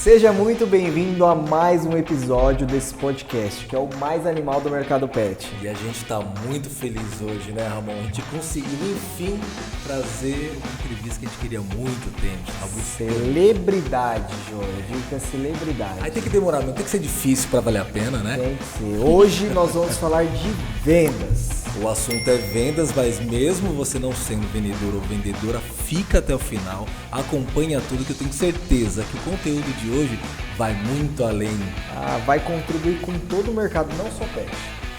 Seja muito bem-vindo a mais um episódio desse podcast, que é o mais animal do mercado pet. E a gente está muito feliz hoje, né, Ramon? A gente conseguiu, enfim, trazer uma entrevista que a gente queria há muito tempo. Celebridade, Jô. Eu digo que é celebridade. Aí tem que demorar, não tem que ser difícil para valer a pena, né? Tem que ser. Hoje nós vamos falar de vendas. O assunto é vendas, mas mesmo você não sendo vendedor ou vendedora, fica até o final, acompanha tudo, que eu tenho certeza que o conteúdo de hoje vai muito além. Vai contribuir com todo o mercado, não só pet.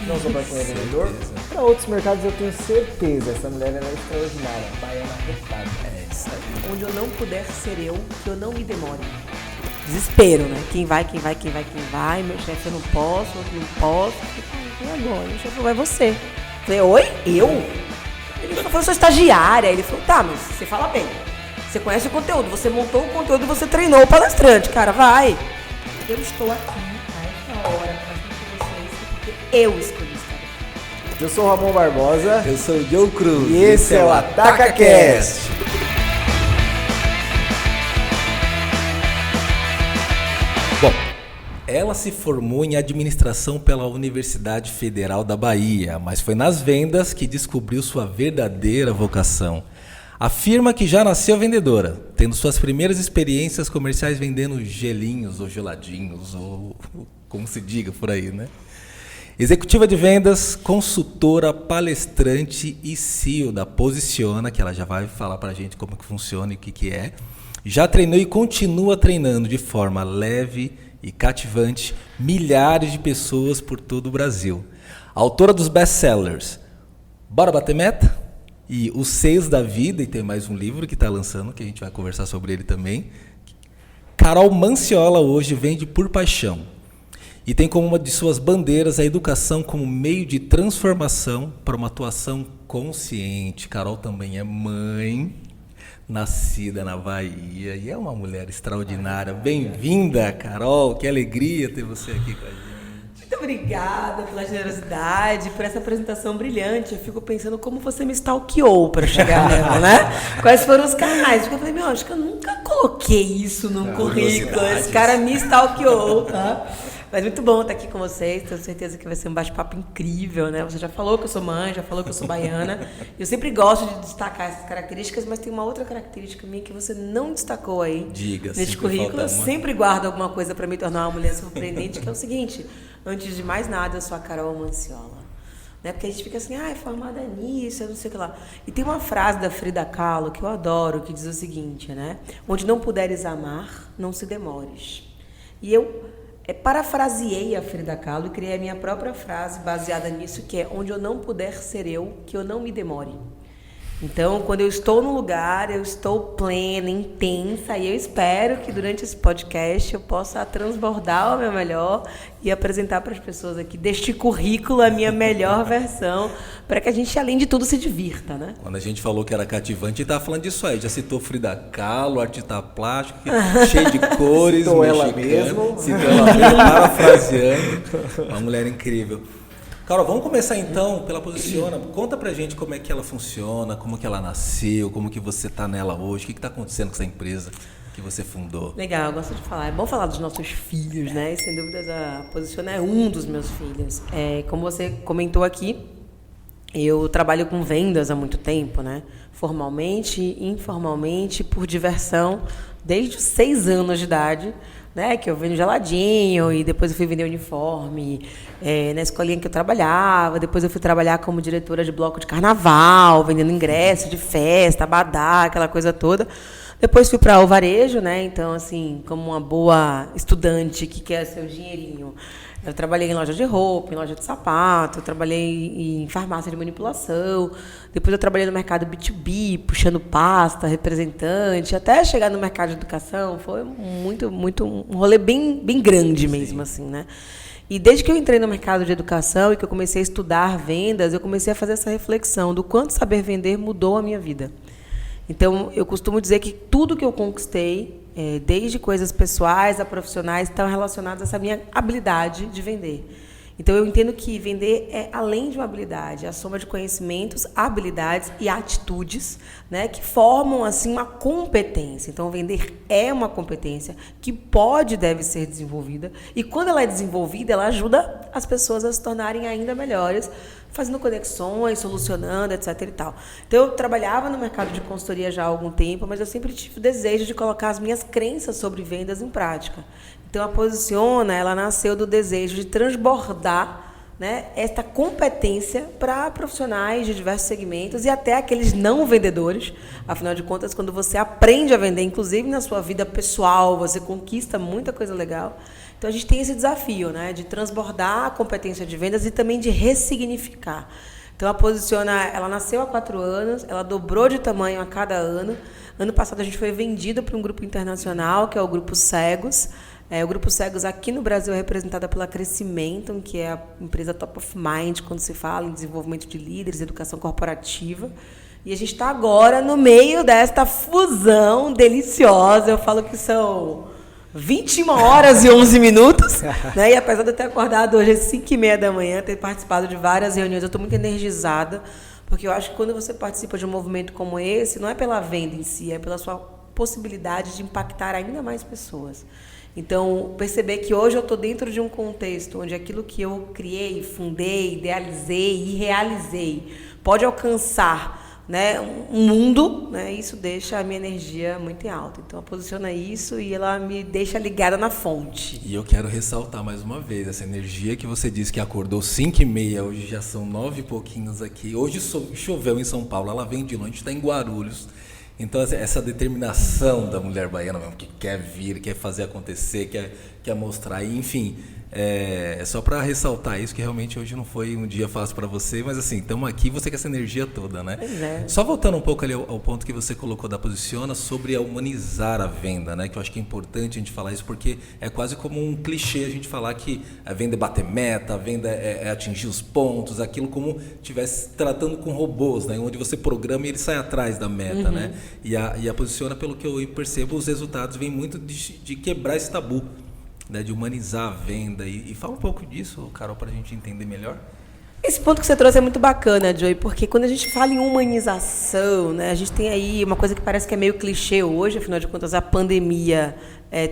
Não só para quem é vendedor, para outros mercados eu tenho certeza. Essa mulher ela é extraordinária, baiana retada. É isso aí. Onde eu não puder ser eu, que eu não me demore. Desespero, né? Quem vai. Meu chefe eu não posso, outro não posso. E agora? Meu chefe vai você. Falei, oi? Eu? Ele falou, eu sou estagiária. Ele falou, tá, mas você fala bem. Você conhece o conteúdo, você montou o conteúdo e você treinou o palestrante, cara, vai. Eu estou aqui a esta hora para vocês, porque eu escolhi estar aqui. Eu sou o Ramon Barbosa. Eu sou o Joe Cruz. E esse é o AtacaCast. Bom, ela se formou em administração pela Universidade Federal da Bahia, mas foi nas vendas que descobriu sua verdadeira vocação. Afirma que já nasceu vendedora, tendo suas primeiras experiências comerciais vendendo gelinhos ou geladinhos, ou como se diga por aí, né? Executiva de vendas, consultora, palestrante e CEO da Posiciona, que ela já vai falar pra gente como que funciona e o que é. Já treinou e continua treinando de forma leve e cativante milhares de pessoas por todo o Brasil. Autora dos best-sellers Bora Bater Meta? E Os Seios da Vida, e tem mais um livro que está lançando, que a gente vai conversar sobre ele também. Carol Manciola hoje vende por paixão. E tem como uma de suas bandeiras a educação como meio de transformação para uma atuação consciente. Carol também é mãe, nascida na Bahia, e é uma mulher extraordinária. Bem-vinda, Carol, que alegria ter você aqui com a gente. Muito obrigada pela generosidade, por essa apresentação brilhante. Eu fico pensando como você me stalkeou para chegar nela, né? Quais foram os canais? Porque eu falei, acho que eu nunca coloquei isso no currículo. Esse cara me stalkeou, tá? Mas muito bom estar aqui com vocês, tenho certeza que vai ser um bate-papo incrível, né? Você já falou que eu sou mãe, já falou que eu sou baiana. Eu sempre gosto de destacar essas características, mas tem uma outra característica minha que você não destacou aí. Diga, nesse currículo. Eu sempre guardo alguma coisa para me tornar uma mulher surpreendente, que é o seguinte: antes de mais nada, eu sou a Carol Manciola. Né? Porque a gente fica assim, é formada nisso, eu não sei o que lá. E tem uma frase da Frida Kahlo que eu adoro, que diz o seguinte, né? Onde não puderes amar, não se demores. E eu parafraseei a Frida Kahlo e criei a minha própria frase baseada nisso, que é: onde eu não puder ser eu, que eu não me demore. Então, quando eu estou no lugar, eu estou plena, intensa, e eu espero que durante esse podcast eu possa transbordar o meu melhor e apresentar para as pessoas aqui deste currículo a minha melhor versão, para que a gente, além de tudo, se divirta, né? Quando a gente falou que era cativante, a gente estava falando disso aí. Já citou Frida Kahlo, artista plástico, cheio de cores, citou mexicana, ela mesmo. Citou ela mesmo, parafraseando. Uma mulher incrível. Carol, vamos começar então pela Posiciona. Conta pra gente como é que ela funciona, como que ela nasceu, como que você tá nela hoje, o que está acontecendo com essa empresa que você fundou. Legal, eu gosto de falar. É bom falar dos nossos filhos, né? E sem dúvidas a Posiciona é um dos meus filhos. Como você comentou aqui, eu trabalho com vendas há muito tempo, né? Formalmente, informalmente, por diversão, desde os 6 anos de idade, né, que eu vendo geladinho, e depois eu fui vender uniforme na escolinha que eu trabalhava. Depois eu fui trabalhar como diretora de bloco de carnaval, vendendo ingresso de festa, abadá, aquela coisa toda. Depois fui para o varejo, né? Então, assim, como uma boa estudante que quer seu dinheirinho, eu trabalhei em loja de roupa, em loja de sapato, eu trabalhei em farmácia de manipulação, depois eu trabalhei no mercado B2B, puxando pasta, representante, até chegar no mercado de educação. Foi um rolê bem grande mesmo, assim, né? E desde que eu entrei no mercado de educação e que eu comecei a estudar vendas, eu comecei a fazer essa reflexão do quanto saber vender mudou a minha vida. Então, eu costumo dizer que tudo que eu conquistei, desde coisas pessoais a profissionais, estão relacionadas a essa minha habilidade de vender. Então, eu entendo que vender é, além de uma habilidade, a soma de conhecimentos, habilidades e atitudes, né, que formam assim, uma competência. Então, vender é uma competência que pode e deve ser desenvolvida. E, quando ela é desenvolvida, ela ajuda as pessoas a se tornarem ainda melhores, fazendo conexões, solucionando, etc. e tal. Então, eu trabalhava no mercado de consultoria já há algum tempo, mas eu sempre tive o desejo de colocar as minhas crenças sobre vendas em prática. Então, a Posiciona, ela nasceu do desejo de transbordar, né, esta competência para profissionais de diversos segmentos e até aqueles não vendedores. Afinal de contas, quando você aprende a vender, inclusive na sua vida pessoal, você conquista muita coisa legal. Então, a gente tem esse desafio, né, de transbordar a competência de vendas e também de ressignificar. Então, a Posiciona, ela nasceu há 4 anos, ela dobrou de tamanho a cada ano. Ano passado, a gente foi vendida para um grupo internacional, que é o Grupo Cegos. O Grupo Cegos aqui no Brasil é representado pela Crescimento, que é a empresa top of mind quando se fala em desenvolvimento de líderes, educação corporativa. E a gente está agora no meio desta fusão deliciosa. Eu falo que são 21 horas e 11 minutos. Né? E apesar de eu ter acordado hoje às 5h30 da manhã, ter participado de várias reuniões, eu estou muito energizada, porque eu acho que quando você participa de um movimento como esse, não é pela venda em si, é pela sua possibilidade de impactar ainda mais pessoas. Então, perceber que hoje eu estou dentro de um contexto onde aquilo que eu criei, fundei, idealizei e realizei pode alcançar, né, um mundo, né, isso deixa a minha energia muito em alta. Então, posiciona isso e ela me deixa ligada na fonte. E eu quero ressaltar mais uma vez, essa energia que você disse que acordou 5h30, hoje já são 9 e pouquinhos aqui. Hoje choveu em São Paulo, ela vem de longe, está em Guarulhos. Então, essa determinação da mulher baiana mesmo, que quer vir, quer fazer acontecer, quer mostrar, enfim, é só para ressaltar isso, que realmente hoje não foi um dia fácil para você, mas assim, estamos aqui, você com essa energia toda, né? Só voltando um pouco ali ao ponto que você colocou da Posiciona sobre a humanizar a venda, né? Que eu acho que é importante a gente falar isso, porque é quase como um clichê a gente falar que a venda é bater meta, a venda é atingir os pontos, aquilo como estivesse tratando com robôs, né? Onde você programa e ele sai atrás da meta, né? E a Posiciona, pelo que eu percebo, os resultados vêm muito de quebrar esse tabu, né, de humanizar a venda. E fala um pouco disso, Carol, para a gente entender melhor. Esse ponto que você trouxe é muito bacana, Joey, porque quando a gente fala em humanização, né, a gente tem aí uma coisa que parece que é meio clichê hoje, afinal de contas, a pandemia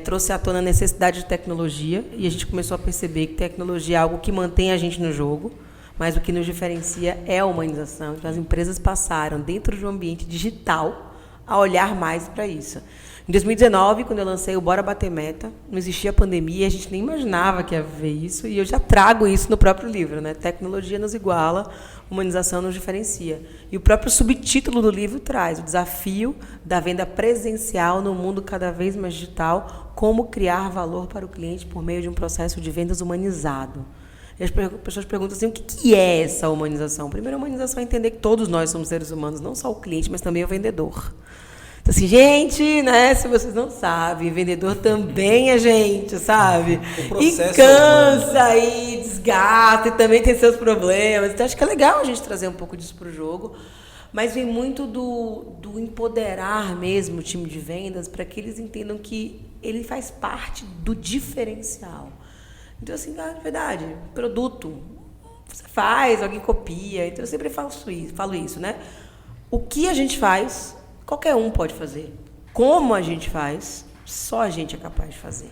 trouxe à tona a necessidade de tecnologia e a gente começou a perceber que tecnologia é algo que mantém a gente no jogo, mas o que nos diferencia é a humanização. Então, as empresas passaram, dentro de um ambiente digital, a olhar mais para isso. Em 2019, quando eu lancei o Bora Bater Meta, não existia pandemia, a gente nem imaginava que ia ver isso, e eu já trago isso no próprio livro, né? Tecnologia nos iguala, humanização nos diferencia. E o próprio subtítulo do livro traz o desafio da venda presencial no mundo cada vez mais digital, como criar valor para o cliente por meio de um processo de vendas humanizado. E as pessoas perguntam assim, o que é essa humanização? Primeiro, a humanização é entender que todos nós somos seres humanos, não só o cliente, mas também o vendedor. Então, assim, gente, né, se vocês não sabem, vendedor também é gente, sabe? E cansa, e desgasta, e também tem seus problemas. Então, acho que é legal a gente trazer um pouco disso para o jogo. Mas vem muito do empoderar mesmo o time de vendas para que eles entendam que ele faz parte do diferencial. Então, assim, na verdade, produto, você faz, alguém copia. Então, eu sempre falo isso, né? O que a gente faz, qualquer um pode fazer. Como a gente faz, só a gente é capaz de fazer.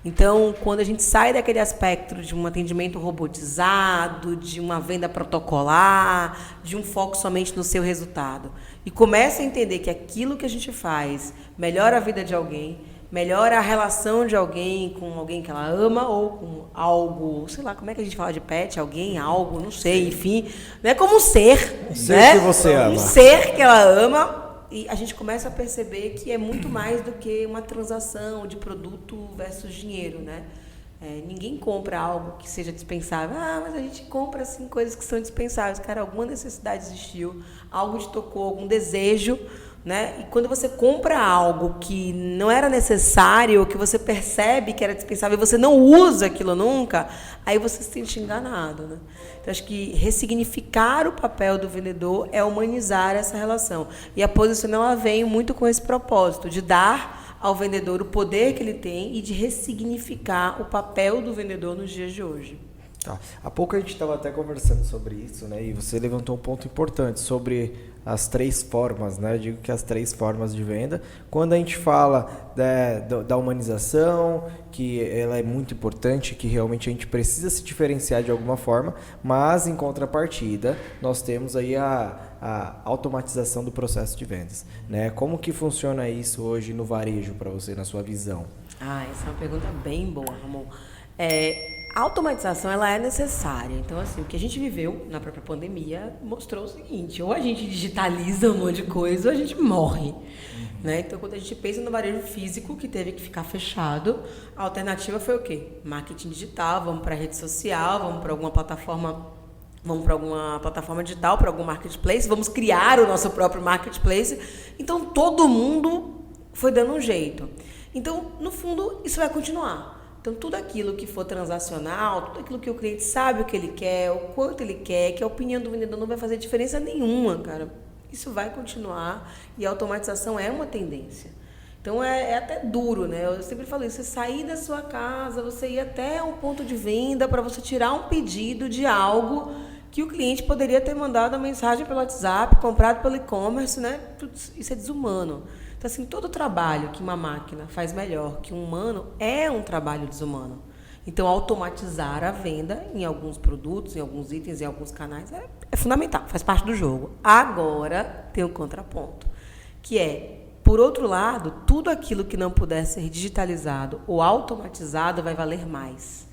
Então, quando a gente sai daquele aspecto de um atendimento robotizado, de uma venda protocolar, de um foco somente no seu resultado, e começa a entender que aquilo que a gente faz melhora a vida de alguém, melhora a relação de alguém com alguém que ela ama ou com algo, sei lá, como é que a gente fala de pet? Alguém, algo, não sei, enfim. Não é como um ser, um ser, né? Que você ama. Um ser que ela ama. E a gente começa a perceber que é muito mais do que uma transação de produto versus dinheiro, né? Ninguém compra algo que seja dispensável. Ah, mas a gente compra, assim, coisas que são dispensáveis. Cara, alguma necessidade existiu, algo te tocou, algum desejo, né? E quando você compra algo que não era necessário, ou que você percebe que era dispensável e você não usa aquilo nunca, aí você se sente enganado, né? Então, acho que ressignificar o papel do vendedor é humanizar essa relação. E a Posiciona, ela vem muito com esse propósito, de dar ao vendedor o poder que ele tem e de ressignificar o papel do vendedor nos dias de hoje. Tá. Há pouco a gente estava até conversando sobre isso, né? E você levantou um ponto importante sobre as 3 formas, né? Eu digo que as 3 formas de venda. Quando a gente fala da humanização, que ela é muito importante, que realmente a gente precisa se diferenciar de alguma forma, mas em contrapartida nós temos aí a automatização do processo de vendas, né? Como que funciona isso hoje no varejo para você, na sua visão? Essa é uma pergunta bem boa, Ramon. A automatização, ela é necessária. Então, assim, o que a gente viveu na própria pandemia mostrou o seguinte: ou a gente digitaliza um monte de coisa, ou a gente morre. Né? Então, quando a gente pensa no varejo físico, que teve que ficar fechado, a alternativa foi o quê? Marketing digital, vamos para a rede social, vamos para alguma plataforma digital, para algum marketplace, vamos criar o nosso próprio marketplace. Então, todo mundo foi dando um jeito. Então, no fundo, isso vai continuar. Então, tudo aquilo que for transacional, tudo aquilo que o cliente sabe o que ele quer, o quanto ele quer, que a opinião do vendedor não vai fazer diferença nenhuma, cara. Isso vai continuar e a automatização é uma tendência. Então, é até duro, né? Eu sempre falo isso, você sair da sua casa, você ir até um ponto de venda para você tirar um pedido de algo que o cliente poderia ter mandado a mensagem pelo WhatsApp, comprado pelo e-commerce, né? Isso é desumano. Então, assim, todo trabalho que uma máquina faz melhor que um humano é um trabalho desumano. Então, automatizar a venda em alguns produtos, em alguns itens, em alguns canais é fundamental, faz parte do jogo. Agora, tem um contraponto, que é, por outro lado, tudo aquilo que não puder ser digitalizado ou automatizado vai valer mais.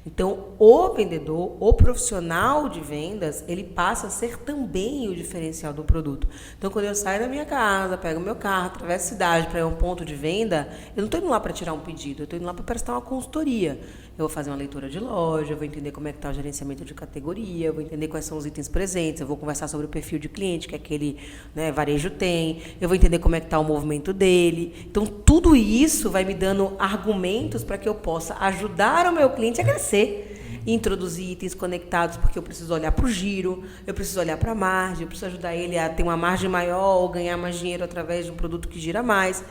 Então, o vendedor, o profissional de vendas, ele passa a ser também o diferencial do produto. Então, quando eu saio da minha casa, pego o meu carro, atravesso a cidade para ir a um ponto de venda, eu não estou indo lá para tirar um pedido, eu estou indo lá para prestar uma consultoria. Eu vou fazer uma leitura de loja, eu vou entender como é que está o gerenciamento de categoria, eu vou entender quais são os itens presentes, eu vou conversar sobre o perfil de cliente que aquele, né, varejo tem, eu vou entender como é que está o movimento dele. Então, tudo isso vai me dando argumentos para que eu possa ajudar o meu cliente a crescer. Introduzir itens conectados, porque eu preciso olhar para o giro, eu preciso olhar para a margem, eu preciso ajudar ele a ter uma margem maior ou ganhar mais dinheiro através de um produto que gira mais.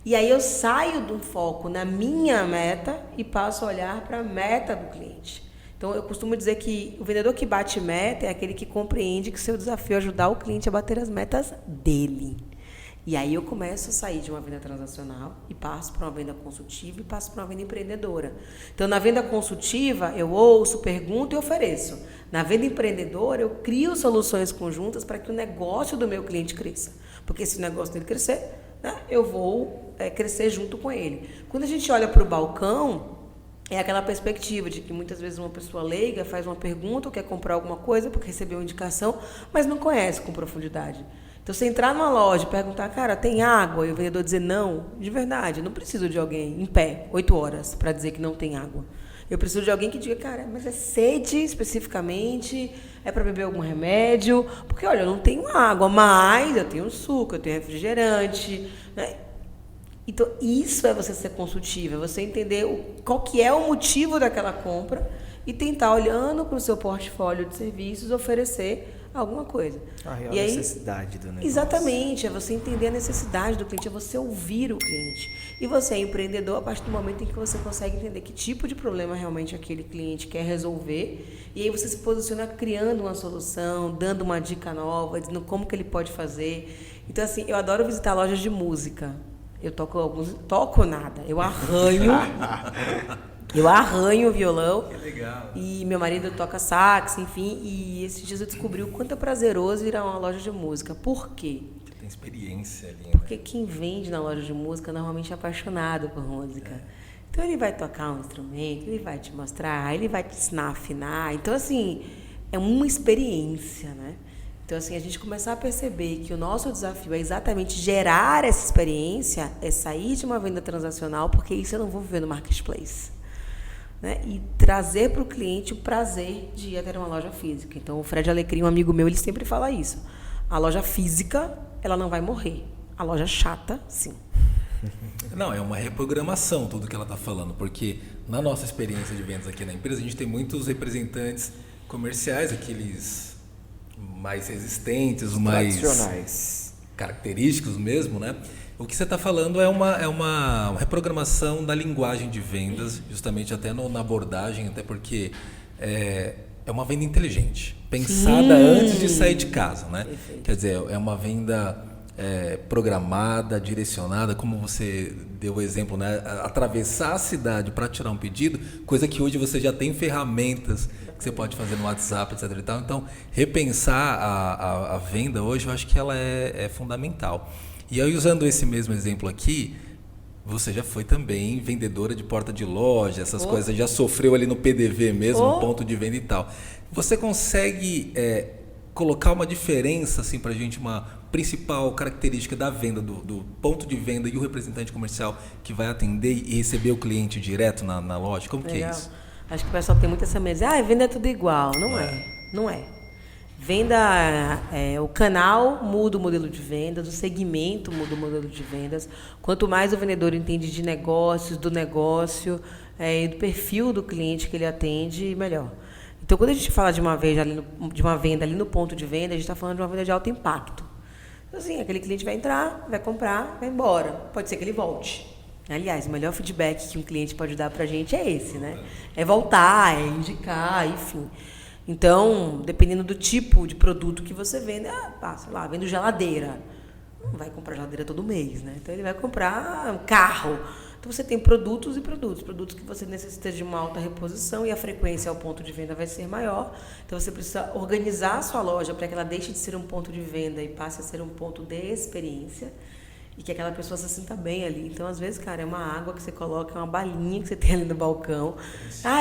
E aí eu saio do foco na minha meta e passo a olhar para a meta do cliente. Então, eu costumo dizer que o vendedor que bate meta é aquele que compreende que seu desafio é ajudar o cliente a bater as metas dele. E aí eu começo a sair de uma venda transacional e passo para uma venda consultiva e passo para uma venda empreendedora. Então, na venda consultiva, eu ouço, pergunto e ofereço. Na venda empreendedora, eu crio soluções conjuntas para que o negócio do meu cliente cresça. Porque se o negócio dele crescer, né, eu vou crescer junto com ele. Quando a gente olha para o balcão, é aquela perspectiva de que muitas vezes uma pessoa leiga faz uma pergunta ou quer comprar alguma coisa porque recebeu uma indicação, mas não conhece com profundidade. Então, você entrar numa loja e perguntar, cara, tem água? E o vendedor dizer não, de verdade, eu não preciso de alguém em pé, 8 horas, para dizer que não tem água. Eu preciso de alguém que diga, cara, mas é sede especificamente, é para beber algum remédio, porque, olha, eu não tenho água, mas eu tenho suco, eu tenho refrigerante, né? Então, isso é você ser consultivo, é você entender qual que é o motivo daquela compra e tentar, olhando para o seu portfólio de serviços, oferecer alguma coisa. A real e aí, necessidade do negócio. Exatamente, é você entender a necessidade do cliente, é você ouvir o cliente. E você é empreendedor a partir do momento em que você consegue entender que tipo de problema realmente aquele cliente quer resolver. E aí você se posiciona criando uma solução, dando uma dica nova, dizendo como que ele pode fazer. Então, assim, eu adoro visitar lojas de música. Eu toco nada, eu arranho. Eu arranho o violão. Que legal. E meu marido toca sax, enfim. E esses dias eu descobri o quanto é prazeroso ir a uma loja de música. Por quê? Você tem experiência ali, né? Porque quem vende na loja de música normalmente é apaixonado por música. Então ele vai tocar um instrumento, ele vai te mostrar, ele vai te ensinar a afinar. Então, assim, é uma experiência, né? Então, assim, a gente começar a perceber que o nosso desafio é exatamente gerar essa experiência, é sair de uma venda transacional, porque isso eu não vou viver no marketplace. Né? E trazer para o cliente o prazer de ir até uma loja física. Então, o Fred Alecrim, um amigo meu, ele sempre fala isso. A loja física, ela não vai morrer. A loja chata, sim. Não, é uma reprogramação tudo que ela está falando, porque na nossa experiência de vendas aqui na empresa, a gente tem muitos representantes comerciais, aqueles mais resistentes, mais tradicionais, característicos mesmo, né? O que você está falando é uma reprogramação da linguagem de vendas, justamente até na abordagem, até porque é uma venda inteligente, pensada antes de sair de casa, né? Perfeito. Quer dizer, é uma venda programada, direcionada, como você deu o exemplo, né? Atravessar a cidade para tirar um pedido, coisa que hoje você já tem ferramentas que você pode fazer no WhatsApp, etc. e tal. Então, repensar a venda hoje, eu acho que ela é fundamental. E aí, usando esse mesmo exemplo aqui, você já foi também vendedora de porta de loja, essas coisas, já sofreu ali no PDV mesmo, no ponto de venda e tal. Você consegue colocar uma diferença assim, para a gente, uma principal característica da venda, do ponto de venda e o representante comercial que vai atender e receber o cliente direto na loja? Como que é isso? Acho que o pessoal tem muita essa mesa. Venda é tudo igual. Não é. Venda, o canal muda o modelo de vendas, o segmento muda o modelo de vendas. Quanto mais o vendedor entende de negócios, do negócio e do perfil do cliente que ele atende, melhor. Então, quando a gente fala de uma venda ali no ponto de venda, a gente está falando de uma venda de alto impacto. Então, assim, aquele cliente vai entrar, vai comprar, vai embora. Pode ser que ele volte. Aliás, o melhor feedback que um cliente pode dar para a gente é esse, né? É voltar, é indicar, enfim. Então, dependendo do tipo de produto que você vende, sei lá, vendo geladeira. Não vai comprar geladeira todo mês, né? Então, ele vai comprar um carro. Então, você tem produtos e produtos. Produtos que você necessita de uma alta reposição e a frequência ao ponto de venda vai ser maior. Então, você precisa organizar a sua loja para que ela deixe de ser um ponto de venda e passe a ser um ponto de experiência. E que aquela pessoa se sinta bem ali. Então, às vezes, cara, é uma água que você coloca, é uma balinha que você tem ali no balcão.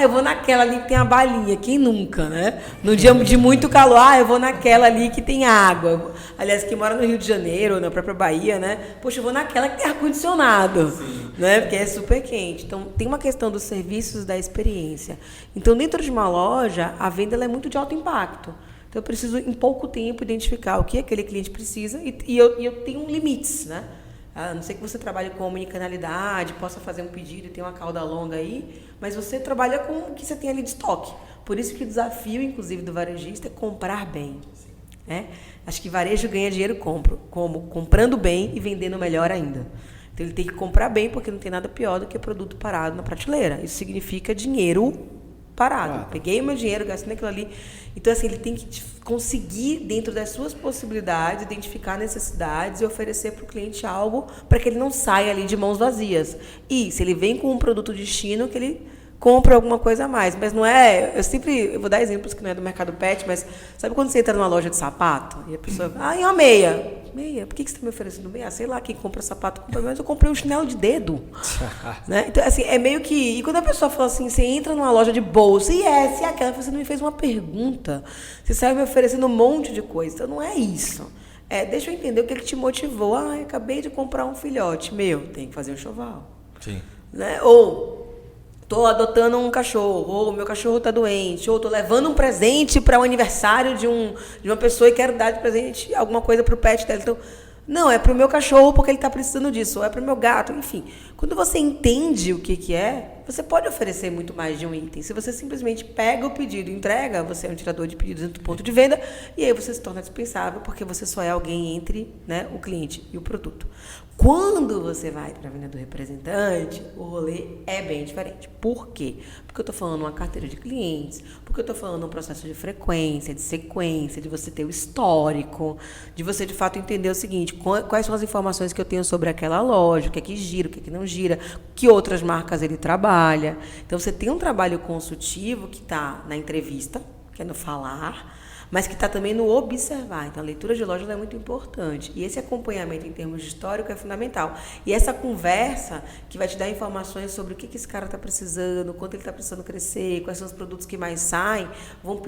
Eu vou naquela ali que tem a balinha. Quem nunca, né? No dia de muito calor, eu vou naquela ali que tem água. Aliás, quem mora no Rio de Janeiro, ou na própria Bahia, né? Poxa, eu vou naquela que tem ar-condicionado, né? Porque é super quente. Então, tem uma questão dos serviços, da experiência. Então, dentro de uma loja, a venda ela é muito de alto impacto. Então, eu preciso, em pouco tempo, identificar o que aquele cliente precisa e eu tenho limites, né? A não ser que você trabalhe com omnicanalidade, possa fazer um pedido e ter uma cauda longa aí, mas você trabalha com o que você tem ali de estoque. Por isso que o desafio, inclusive, do varejista é comprar bem. Né? Acho que varejo ganha dinheiro comprando bem e vendendo melhor ainda. Então, ele tem que comprar bem, porque não tem nada pior do que produto parado na prateleira. Isso significa dinheiro parado. Peguei o meu dinheiro, gastei naquilo ali. Então, assim, ele tem que conseguir, dentro das suas possibilidades, identificar necessidades e oferecer para o cliente algo para que ele não saia ali de mãos vazias. E, se ele vem com um produto destino, que ele compra alguma coisa a mais. Mas não é... Eu vou dar exemplos que não é do mercado pet, mas sabe quando você entra numa loja de sapato e a pessoa... e uma meia? Meia? Por que você está me oferecendo meia? Sei lá, quem compra sapato compra, mas eu comprei um chinelo de dedo. Né? Então, assim, é meio que... E quando a pessoa fala assim, você entra numa loja de bolsa, se é aquela, você não me fez uma pergunta. Você sai me oferecendo um monte de coisa. Então, não é isso. Deixa eu entender o que te motivou. Eu acabei de comprar um filhote. Tem que fazer um enxoval. Sim. Né? Ou... estou adotando um cachorro, ou meu cachorro está doente, ou estou levando um presente para o aniversário de uma pessoa e quero dar de presente alguma coisa para o pet dela. Então, não, é para o meu cachorro porque ele está precisando disso, ou é para o meu gato, enfim. Quando você entende o que é, você pode oferecer muito mais de um item. Se você simplesmente pega o pedido e entrega, você é um tirador de pedidos dentro do ponto de venda, e aí você se torna dispensável porque você só é alguém entre, né, o cliente e o produto. Quando você vai para a venda do representante, o rolê é bem diferente. Por quê? Porque eu estou falando uma carteira de clientes, porque eu estou falando um processo de frequência, de sequência, de você ter o histórico, de você, de fato, entender o seguinte, quais são as informações que eu tenho sobre aquela loja, o que é que gira, o que é que não gira, que outras marcas ele trabalha. Então, você tem um trabalho consultivo que está na entrevista, que é no falar, mas que está também no observar. Então, a leitura de loja é muito importante. E esse acompanhamento em termos de histórico é fundamental. E essa conversa que vai te dar informações sobre o que esse cara está precisando, quanto ele está precisando crescer, quais são os produtos que mais saem, vão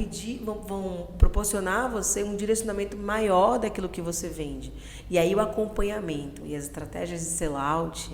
proporcionar a você um direcionamento maior daquilo que você vende. E aí o acompanhamento e as estratégias de sell-out,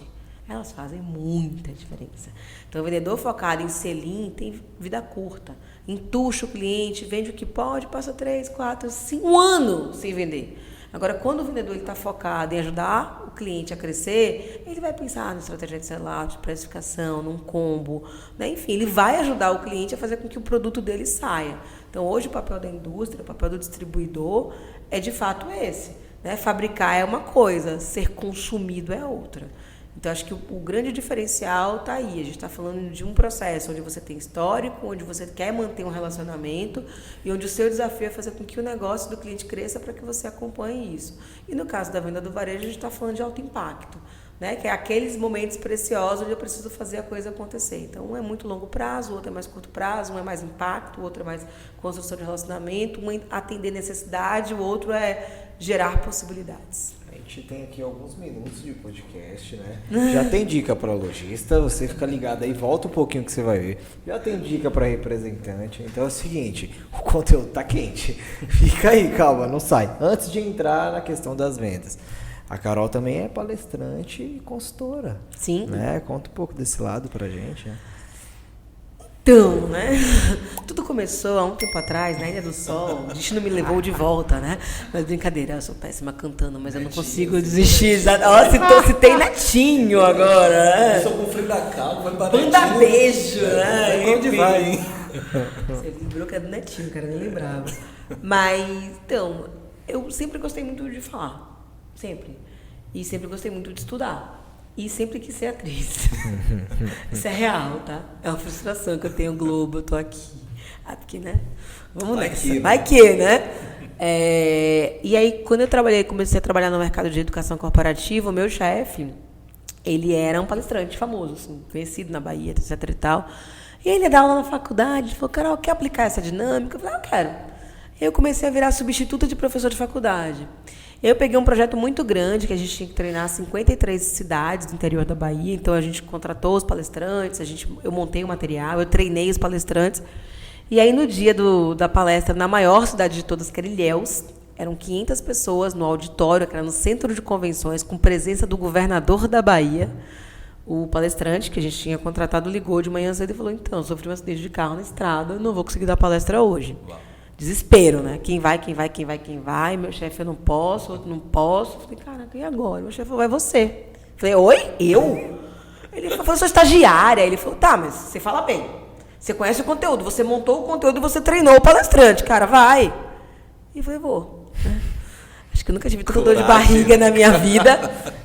elas fazem muita diferença. Então, o vendedor focado em sell-in tem vida curta. Entuxa o cliente, vende o que pode, passa 3, 4, 5, um ano sem vender. Agora, quando o vendedor está focado em ajudar o cliente a crescer, ele vai pensar na estratégia de sell-out, de precificação, num combo, né? Enfim, ele vai ajudar o cliente a fazer com que o produto dele saia. Então, hoje, o papel da indústria, o papel do distribuidor é, de fato, esse. Né? Fabricar é uma coisa, ser consumido é outra. Então, acho que o grande diferencial está aí. A gente está falando de um processo onde você tem histórico, onde você quer manter um relacionamento e onde o seu desafio é fazer com que o negócio do cliente cresça para que você acompanhe isso. E no caso da venda do varejo, a gente está falando de alto impacto, né? Que é aqueles momentos preciosos onde eu preciso fazer a coisa acontecer. Então, um é muito longo prazo, o outro é mais curto prazo, um é mais impacto, o outro é mais construção de relacionamento, um é atender necessidade, o outro é gerar possibilidades. A gente tem aqui alguns minutos de podcast, né? Já tem dica para lojista, você fica ligado aí, volta um pouquinho que você vai ver. Já tem dica para representante. Então é o seguinte, o conteúdo tá quente. Fica aí, calma, não sai. Antes de entrar na questão das vendas. A Carol também é palestrante e consultora. Sim. Né? Conta um pouco desse lado pra gente, né? Então, né? Tudo começou há um tempo atrás, na Ilha do Sol. O destino me levou de volta, né? Mas brincadeira, eu sou péssima cantando, mas eu não consigo desistir. Ó, citei Netinho agora, né? Eu sou com o Frida Kahlo, vai para Banda Beijo, né? Onde vai, hein? Você lembrou que era do Netinho, cara, nem lembrava. Mas, então, eu sempre gostei muito de falar. Sempre. E sempre gostei muito de estudar. E sempre quis ser atriz. Isso é real, tá? É uma frustração que eu tenho, Globo, eu tô aqui. Ah, porque, né? Vamos vai nessa. Que, vai que, né? E aí, quando eu comecei a trabalhar no mercado de educação corporativa, o meu chefe, ele era um palestrante famoso, assim, conhecido na Bahia, etc e tal. E ele ia dar aula na faculdade, ele falou, Carol, quer aplicar essa dinâmica? Eu falei, eu quero. Eu comecei a virar substituta de professor de faculdade. Eu peguei um projeto muito grande, que a gente tinha que treinar 53 cidades do interior da Bahia, então a gente contratou os palestrantes, eu montei o material, eu treinei os palestrantes. E aí, no dia da palestra, na maior cidade de todas, que era Ilhéus, eram 500 pessoas no auditório, que era no centro de convenções, com presença do governador da Bahia. O palestrante, que a gente tinha contratado, ligou de manhã cedo e falou, então, sofri um acidente de carro na estrada, não vou conseguir dar palestra hoje. Uau. Desespero, né? Quem vai? Meu chefe, eu não posso, outro não posso. Eu falei, caraca, e agora? Meu chefe falou, é você. Eu falei, oi? Eu? Ele falou, eu sou estagiária. Ele falou, tá, mas você fala bem. Você conhece o conteúdo, você montou o conteúdo e você treinou o palestrante, cara, vai. E eu falei, vou. Acho que eu nunca tive tanta dor de barriga na minha vida.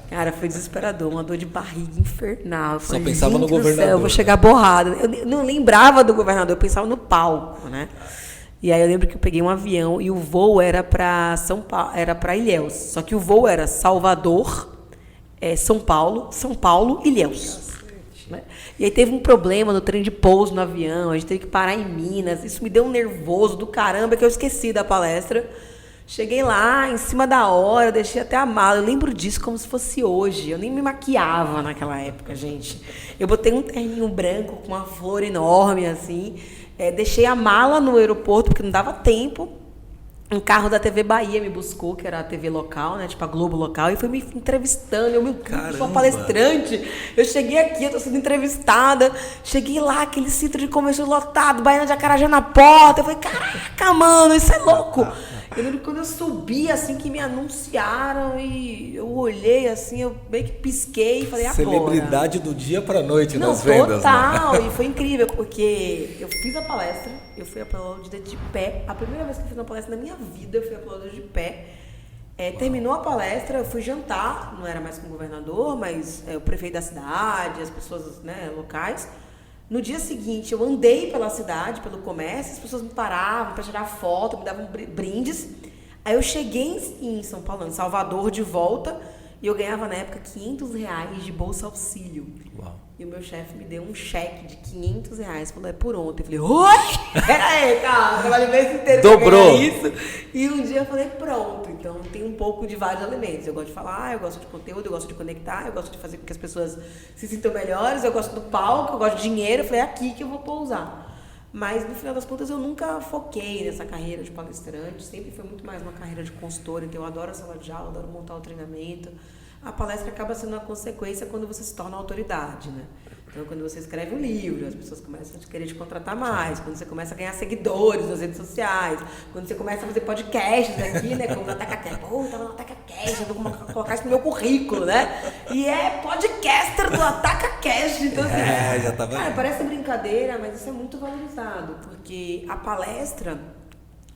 Cara, foi desesperador, uma dor de barriga infernal. Eu Só falei, pensava no governador. Céu, eu vou chegar borrada. Eu não lembrava do governador, eu pensava no palco, né? E aí eu lembro que eu peguei um avião e o voo era para São Paulo, era para Ilhéus. Só que o voo era Salvador, São Paulo, Ilhéus. Né? E aí teve um problema no trem de pouso no avião, a gente teve que parar em Minas. Isso me deu um nervoso do caramba que eu esqueci da palestra. Cheguei lá, em cima da hora, deixei até a mala. Eu lembro disso como se fosse hoje. Eu nem me maquiava naquela época, gente. Eu botei um terninho branco com uma flor enorme, assim. Deixei a mala no aeroporto, porque não dava tempo. Um carro da TV Bahia me buscou, que era a TV local, né? Tipo a Globo local, e foi me entrevistando. Eu sou palestrante. Eu cheguei aqui, eu tô sendo entrevistada. Cheguei lá, aquele centro de convenção lotado, Baiana de Acarajé na porta. Eu falei, caraca, mano, isso é louco. Eu lembro que quando eu subi, assim, que me anunciaram e eu olhei, assim, eu meio que pisquei e falei, agora. Celebridade do dia pra noite nas vendas, total. Né? E foi incrível, porque eu fiz a palestra, eu fui aplaudida de pé. A primeira vez que eu fiz uma palestra na minha vida, eu fui aplaudida de pé. Terminou a palestra, eu fui jantar, não era mais com o governador, mas o prefeito da cidade, as pessoas, né, locais. No dia seguinte, eu andei pela cidade, pelo comércio, as pessoas me paravam para tirar foto, me davam brindes. Aí eu cheguei em São Paulo, em Salvador, de volta, e eu ganhava, na época, R$500 de bolsa auxílio. Uau. E o meu chefe me deu um cheque de R$500, falou, é por ontem. Eu falei, oi? Peraí, cara, eu trabalhei o mês inteiro pra ganhar isso. E um dia eu falei, pronto. Então, tem um pouco de vários elementos. Eu gosto de falar, eu gosto de conteúdo, eu gosto de conectar, eu gosto de fazer com que as pessoas se sintam melhores, eu gosto do palco, eu gosto de dinheiro. Eu falei, é aqui que eu vou pousar. Mas, no final das contas, eu nunca foquei nessa carreira de palestrante. Sempre foi muito mais uma carreira de consultora. Então, eu adoro a sala de aula, adoro montar o treinamento. A palestra acaba sendo uma consequência quando você se torna autoridade, né? Então, quando você escreve um livro, as pessoas começam a querer te contratar mais. Quando você começa a ganhar seguidores nas redes sociais. Quando você começa a fazer podcasts aqui, né? Como na TacaCast. Pô, tava no TacaCast, eu vou colocar isso no meu currículo, né? E é podcaster do AtacaCast. Então, assim, já tava... Cara, parece brincadeira, mas isso é muito valorizado. Porque a palestra,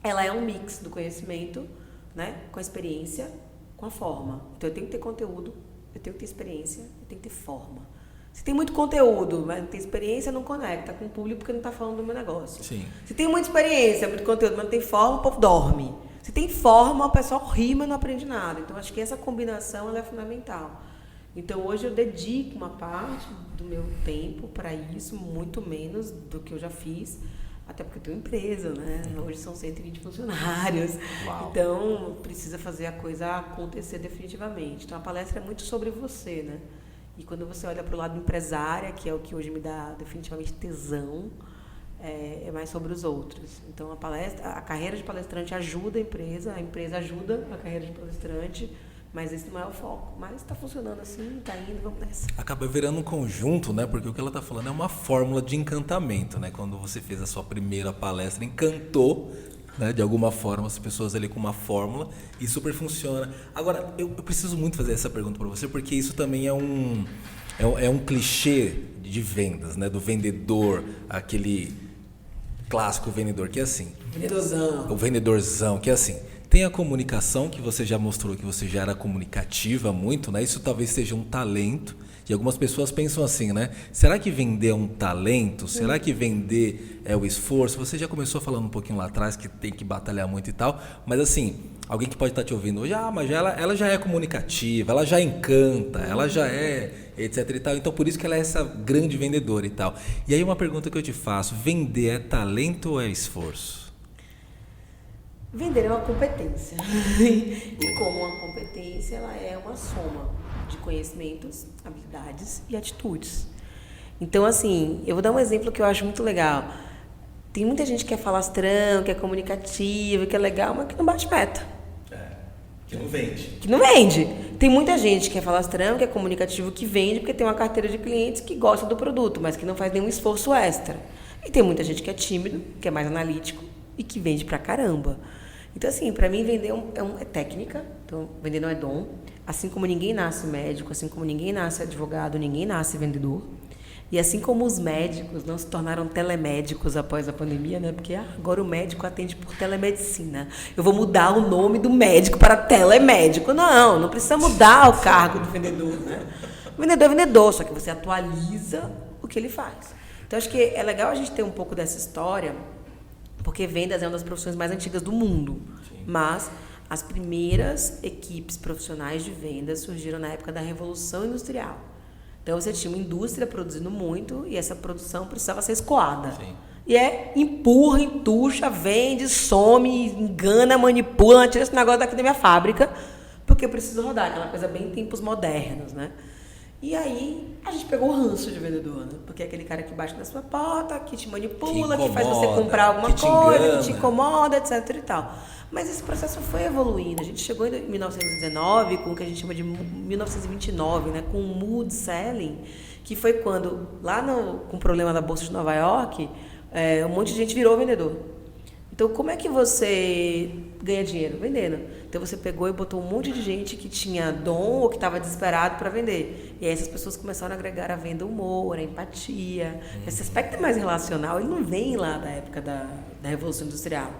ela é um mix do conhecimento, né? Com a experiência, com a forma. Então, eu tenho que ter conteúdo, eu tenho que ter experiência, eu tenho que ter forma. Se tem muito conteúdo, mas não tem experiência, não conecta com o público porque não está falando do meu negócio. Sim. Se tem muita experiência, muito conteúdo, mas não tem forma, o povo dorme. Se tem forma, o pessoal ri, mas não aprende nada. Então, acho que essa combinação ela é fundamental. Então, hoje eu dedico uma parte do meu tempo para isso, muito menos do que eu já fiz, até porque eu tenho empresa, né? Hoje são 120 funcionários. Uau. Então, precisa fazer a coisa acontecer definitivamente. Então, a palestra é muito sobre você, né? E quando você olha para o lado empresária, que é o que hoje me dá definitivamente tesão, é mais sobre os outros. Então, a carreira de palestrante ajuda a empresa ajuda a carreira de palestrante, mas esse não é o foco. Mas está funcionando assim, está indo, vamos nessa. Acaba virando um conjunto, né? Porque o que ela está falando é uma fórmula de encantamento, né? Quando você fez a sua primeira palestra, encantou, né, de alguma forma as pessoas ali com uma fórmula e super funciona. Agora, eu preciso muito fazer essa pergunta para você, porque isso também é um clichê de vendas, né? Do vendedor, aquele clássico vendedor que é assim. Vendedorzão. O vendedorzão, que é assim. Tem a comunicação, que você já mostrou que você já era comunicativa muito, né? Isso talvez seja um talento. E algumas pessoas pensam assim, né? Será que vender é um talento? Será que vender é o esforço? Você já começou falando um pouquinho lá atrás que tem que batalhar muito e tal. Mas assim, alguém que pode estar te ouvindo hoje, mas ela já é comunicativa, ela já encanta, ela já é, etc e tal. Então por isso que ela é essa grande vendedora e tal. E aí uma pergunta que eu te faço, vender é talento ou é esforço? Vender é uma competência. E como uma competência, ela é uma soma de conhecimentos, habilidades e atitudes. Então, assim, eu vou dar um exemplo que eu acho muito legal. Tem muita gente que é falastrão, que é comunicativa, que é legal, mas que não bate meta. Que não vende. Que não vende. Tem muita gente que é falastrão, que é comunicativo, que vende porque tem uma carteira de clientes que gosta do produto, mas que não faz nenhum esforço extra. E tem muita gente que é tímido, que é mais analítico e que vende pra caramba. Então, assim, para mim, vender é técnica. Então, vender não é dom. Assim como ninguém nasce médico, assim como ninguém nasce advogado, ninguém nasce vendedor. E assim como os médicos não se tornaram telemédicos após a pandemia, né? Porque agora o médico atende por telemedicina. Eu vou mudar o nome do médico para telemédico. Não precisa mudar o cargo do vendedor, né? O vendedor é vendedor, só que você atualiza o que ele faz. Então, acho que é legal a gente ter um pouco dessa história, porque vendas é uma das profissões mais antigas do mundo. Sim. Mas as primeiras equipes profissionais de vendas surgiram na época da Revolução Industrial. Então, você tinha uma indústria produzindo muito e essa produção precisava ser escoada. Sim. E empurra, entuxa, vende, some, engana, manipula, tira esse negócio daqui da minha fábrica, porque eu preciso rodar, aquela coisa bem tempos modernos, né? E aí, a gente pegou o ranço de vendedor, né? Porque é aquele cara que bate na sua porta, que te manipula, que faz você comprar alguma coisa, que te incomoda, etc e tal. Mas esse processo foi evoluindo. A gente chegou em 1919 com o que a gente chama de 1929, né? Com o mood selling, que foi quando, lá com o problema da Bolsa de Nova York, um monte de gente virou vendedor. Então, como é que você ganha dinheiro? Vendendo. Então, você pegou e botou um monte de gente que tinha dom ou que estava desesperado para vender. E aí, essas pessoas começaram a agregar a venda, o humor, a empatia. Esse aspecto mais relacional, ele não vem lá da época da Revolução Industrial.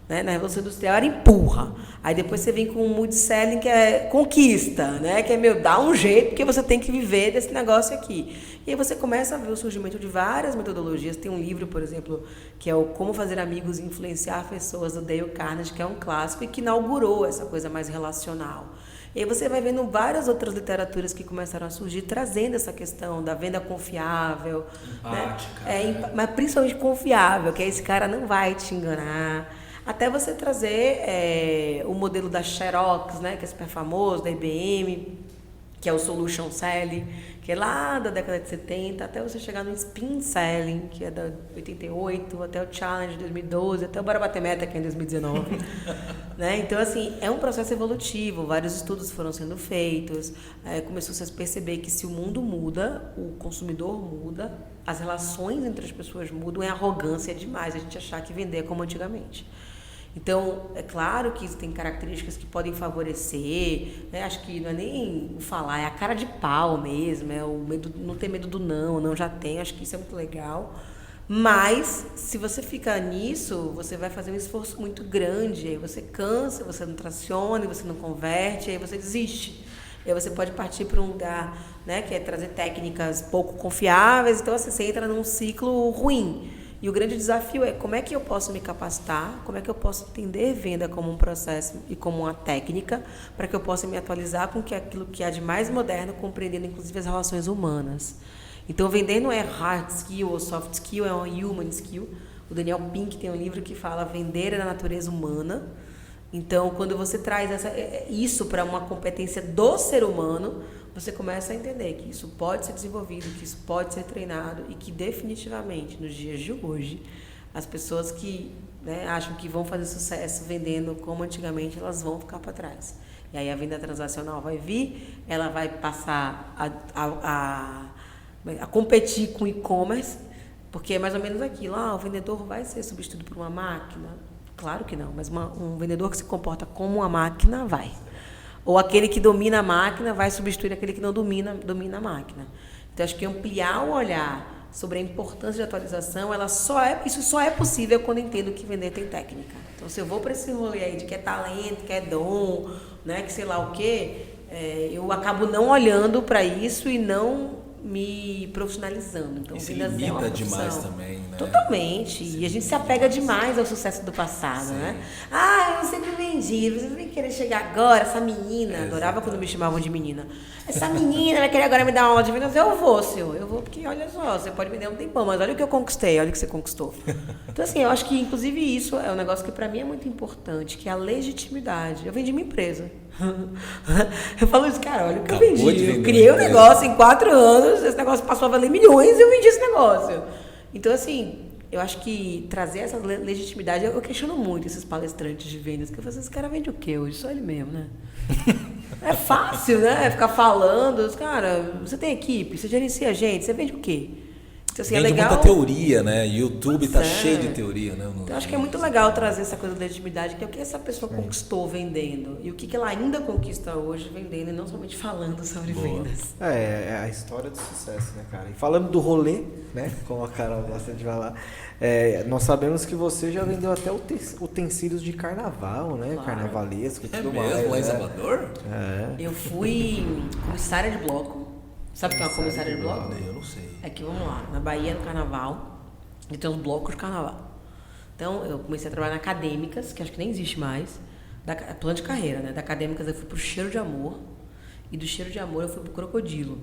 Né? Na Revolução Industrial era empurra. Aí depois você vem com o mood selling, que é conquista, né? Que é, dá um jeito, porque você tem que viver desse negócio aqui. E aí você começa a ver o surgimento de várias metodologias. Tem um livro, por exemplo, que é o Como Fazer Amigos e Influenciar Pessoas, do Dale Carnegie, que é um clássico e que inaugurou essa coisa mais relacional. E aí você vai vendo várias outras literaturas que começaram a surgir, trazendo essa questão da venda confiável. Empática. Né? Mas principalmente confiável, que esse cara não vai te enganar. Até você trazer o modelo da Xerox, né, que é super famoso, da IBM, que é o Solution Selling, que é lá da década de 70, até você chegar no Spin Selling, que é da 88, até o Challenge de 2012, até o Bora Bater Meta, que é em 2019. Né? Então, assim, é um processo evolutivo, vários estudos foram sendo feitos, começou-se a perceber que se o mundo muda, o consumidor muda, as relações entre as pessoas mudam, é arrogância demais a gente achar que vender é como antigamente. Então, é claro que tem características que podem favorecer, né? Acho que não é nem o falar, é a cara de pau mesmo, é o medo, não ter medo do não já tem, acho que isso é muito legal. Mas, se você ficar nisso, você vai fazer um esforço muito grande, aí você cansa, você não traciona, você não converte, aí você desiste. E aí você pode partir para um lugar, né, que é trazer técnicas pouco confiáveis. Então, assim, você entra num ciclo ruim. E o grande desafio é como é que eu posso me capacitar, como é que eu posso entender venda como um processo e como uma técnica, para que eu possa me atualizar com aquilo que há de mais moderno, compreendendo inclusive as relações humanas. Então, vender não é hard skill ou soft skill, é uma human skill. O Daniel Pink tem um livro que fala vender é da natureza humana. Então, quando você traz isso para uma competência do ser humano, você começa a entender que isso pode ser desenvolvido, que isso pode ser treinado e que definitivamente, nos dias de hoje, as pessoas que, né, acham que vão fazer sucesso vendendo como antigamente, elas vão ficar para trás. E aí a venda transacional vai vir, ela vai passar a competir com o e-commerce, porque é mais ou menos aquilo, o vendedor vai ser substituído por uma máquina? Claro que não, mas um vendedor que se comporta como uma máquina vai. Ou aquele que domina a máquina vai substituir aquele que não domina a máquina. Então, acho que ampliar o olhar sobre a importância de atualização, isso só é possível quando eu entendo que vender tem técnica. Então, se eu vou para esse rolê aí de que é talento, que é dom, né, que sei lá o quê, eu acabo não olhando para isso e não me profissionalizando. Então, e se limita demais também, né? Totalmente. E a gente se apega demais ao sucesso do passado, né? Eu sempre vendi, você vai querer chegar agora, essa menina, adorava quando me chamavam de menina. Essa menina vai querer agora me dar uma aula de vendas. Eu vou, senhor, eu vou, porque olha só, você pode vender um tempão, mas olha o que eu conquistei, olha o que você conquistou. Então, assim, eu acho que, inclusive, isso é um negócio que pra mim é muito importante, que é a legitimidade. Eu vendi minha empresa. Eu falo isso, cara, olha o que eu vendi. Eu criei um negócio em 4 anos, esse negócio passou a valer milhões e eu vendi esse negócio. Então, assim, eu acho que trazer essa legitimidade, eu questiono muito esses palestrantes de vendas, que eu falo assim, esse cara vende o quê hoje? Só ele mesmo, né? É fácil, né? Ficar falando, cara, você tem equipe, você gerencia gente, você vende o quê? Então, assim, vende muita teoria, né? YouTube tá cheio de teoria, né? Então, acho que é muito legal trazer essa coisa da legitimidade, que é o que essa pessoa conquistou vendendo e o que ela ainda conquista hoje vendendo e não somente falando sobre vendas. É a história do sucesso, né, cara? E falando do rolê, né? Como a Carol gosta de falar, nós sabemos que você já vendeu até utensílios de carnaval, né? Claro. Carnavalesco e tudo mais. É mesmo? Lá em Salvador? Eu fui comissária de bloco. Sabe o que é uma comissária de bloco? Eu não sei. É que, vamos lá, na Bahia, no carnaval, e tem uns blocos de carnaval. Então, eu comecei a trabalhar na Acadêmicas, que acho que nem existe mais, plano de carreira, né? Da Acadêmicas eu fui pro Cheiro de Amor, e do Cheiro de Amor eu fui pro Crocodilo.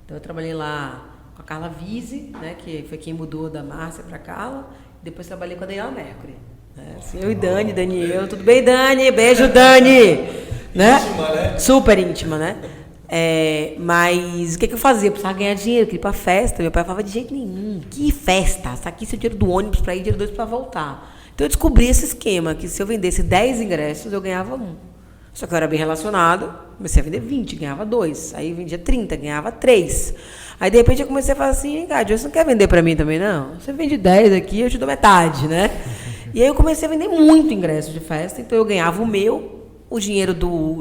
Então, eu trabalhei lá com a Carla Vise, né? Que foi quem mudou da Márcia pra Carla, e depois trabalhei com a Daniela Mercury. Né? Assim, eu e Dani, Daniel, tudo bem, Dani? Beijo, Dani! Né? Íntima, né? Super íntima, né? Mas o que eu fazia? Eu precisava ganhar dinheiro, eu queria ir pra festa. Meu pai falava, de jeito nenhum, que festa? Saquei seu dinheiro do ônibus pra ir, dinheiro 2 pra voltar. Então eu descobri esse esquema, que se eu vendesse 10 ingressos, eu ganhava 1. Só que eu era bem relacionado, comecei a vender 20, ganhava 2. Aí eu vendia 30, ganhava 3. Aí de repente eu comecei a falar assim, cara, você não quer vender pra mim também, não? Você vende 10 aqui, eu te dou metade, né? E aí eu comecei a vender muito ingresso de festa, então eu ganhava o dinheiro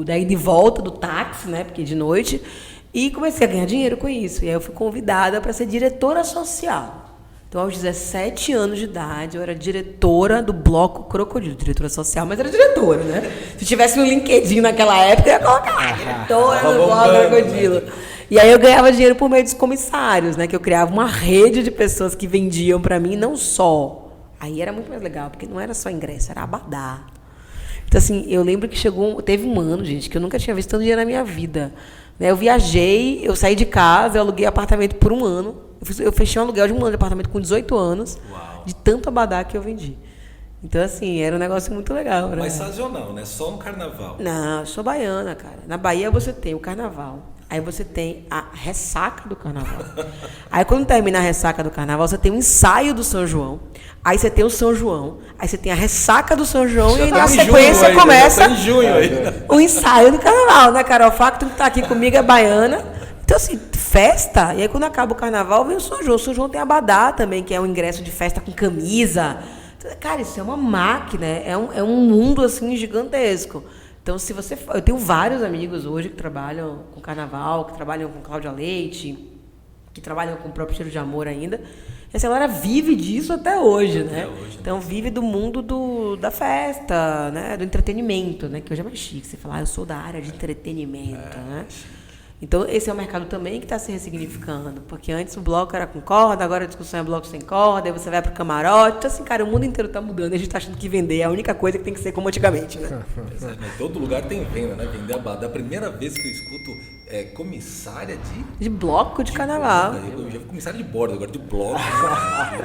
da ida e volta, do táxi, né? Porque de noite. E comecei a ganhar dinheiro com isso. E aí eu fui convidada para ser diretora social. Então, aos 17 anos de idade, eu era diretora do Bloco Crocodilo. Diretora social, mas era diretora, né? Se tivesse um LinkedIn naquela época, eu ia colocar diretora do Bloco Crocodilo. E aí eu ganhava dinheiro por meio dos comissários, né? Que eu criava uma rede de pessoas que vendiam para mim, não só. Aí era muito mais legal, porque não era só ingresso, era abadá. Então, assim, eu lembro que teve um ano, gente, que eu nunca tinha visto tanto dinheiro na minha vida. Eu viajei, eu saí de casa, eu aluguei apartamento por 1 ano. Eu fechei um aluguel de 1 ano de apartamento com 18 anos, Uau. De tanto abadá que eu vendi. Então, assim, era um negócio muito legal. Né? Mas sazonal, né? Só no carnaval. Não, eu sou baiana, cara. Na Bahia você tem o carnaval. Aí você tem a ressaca do carnaval. Aí quando termina a ressaca do carnaval, você tem o ensaio do São João. Aí você tem o São João. Aí você tem a ressaca do São João e na sequência começa o ensaio do carnaval, né, Carol? O Facto que tá aqui comigo é baiana. Então, assim, festa. E aí quando acaba o carnaval, vem o São João. O São João tem abadá também, que é um ingresso de festa com camisa. Cara, isso é uma máquina. É um mundo, assim, gigantesco. Então, se você for, eu tenho vários amigos hoje que trabalham com carnaval, que trabalham com Cláudia Leite, que trabalham com o próprio Cheiro de Amor ainda. E assim, a galera vive disso até hoje, né? Até hoje, então, vive do mundo da festa, né? Do entretenimento, né? Que hoje é mais chique. Você falar, eu sou da área de entretenimento, né? Então, esse é um mercado também que está se ressignificando. Porque antes o bloco era com corda, agora a discussão é bloco sem corda, aí você vai para o camarote. Então, assim, cara, o mundo inteiro está mudando e a gente está achando que vender é a única coisa que tem que ser como antigamente, né? Em todo lugar tem venda, né? Vender a balada. É a primeira vez que eu escuto comissária de bloco de carnaval. Eu já fui comissária de bordo, agora de bloco.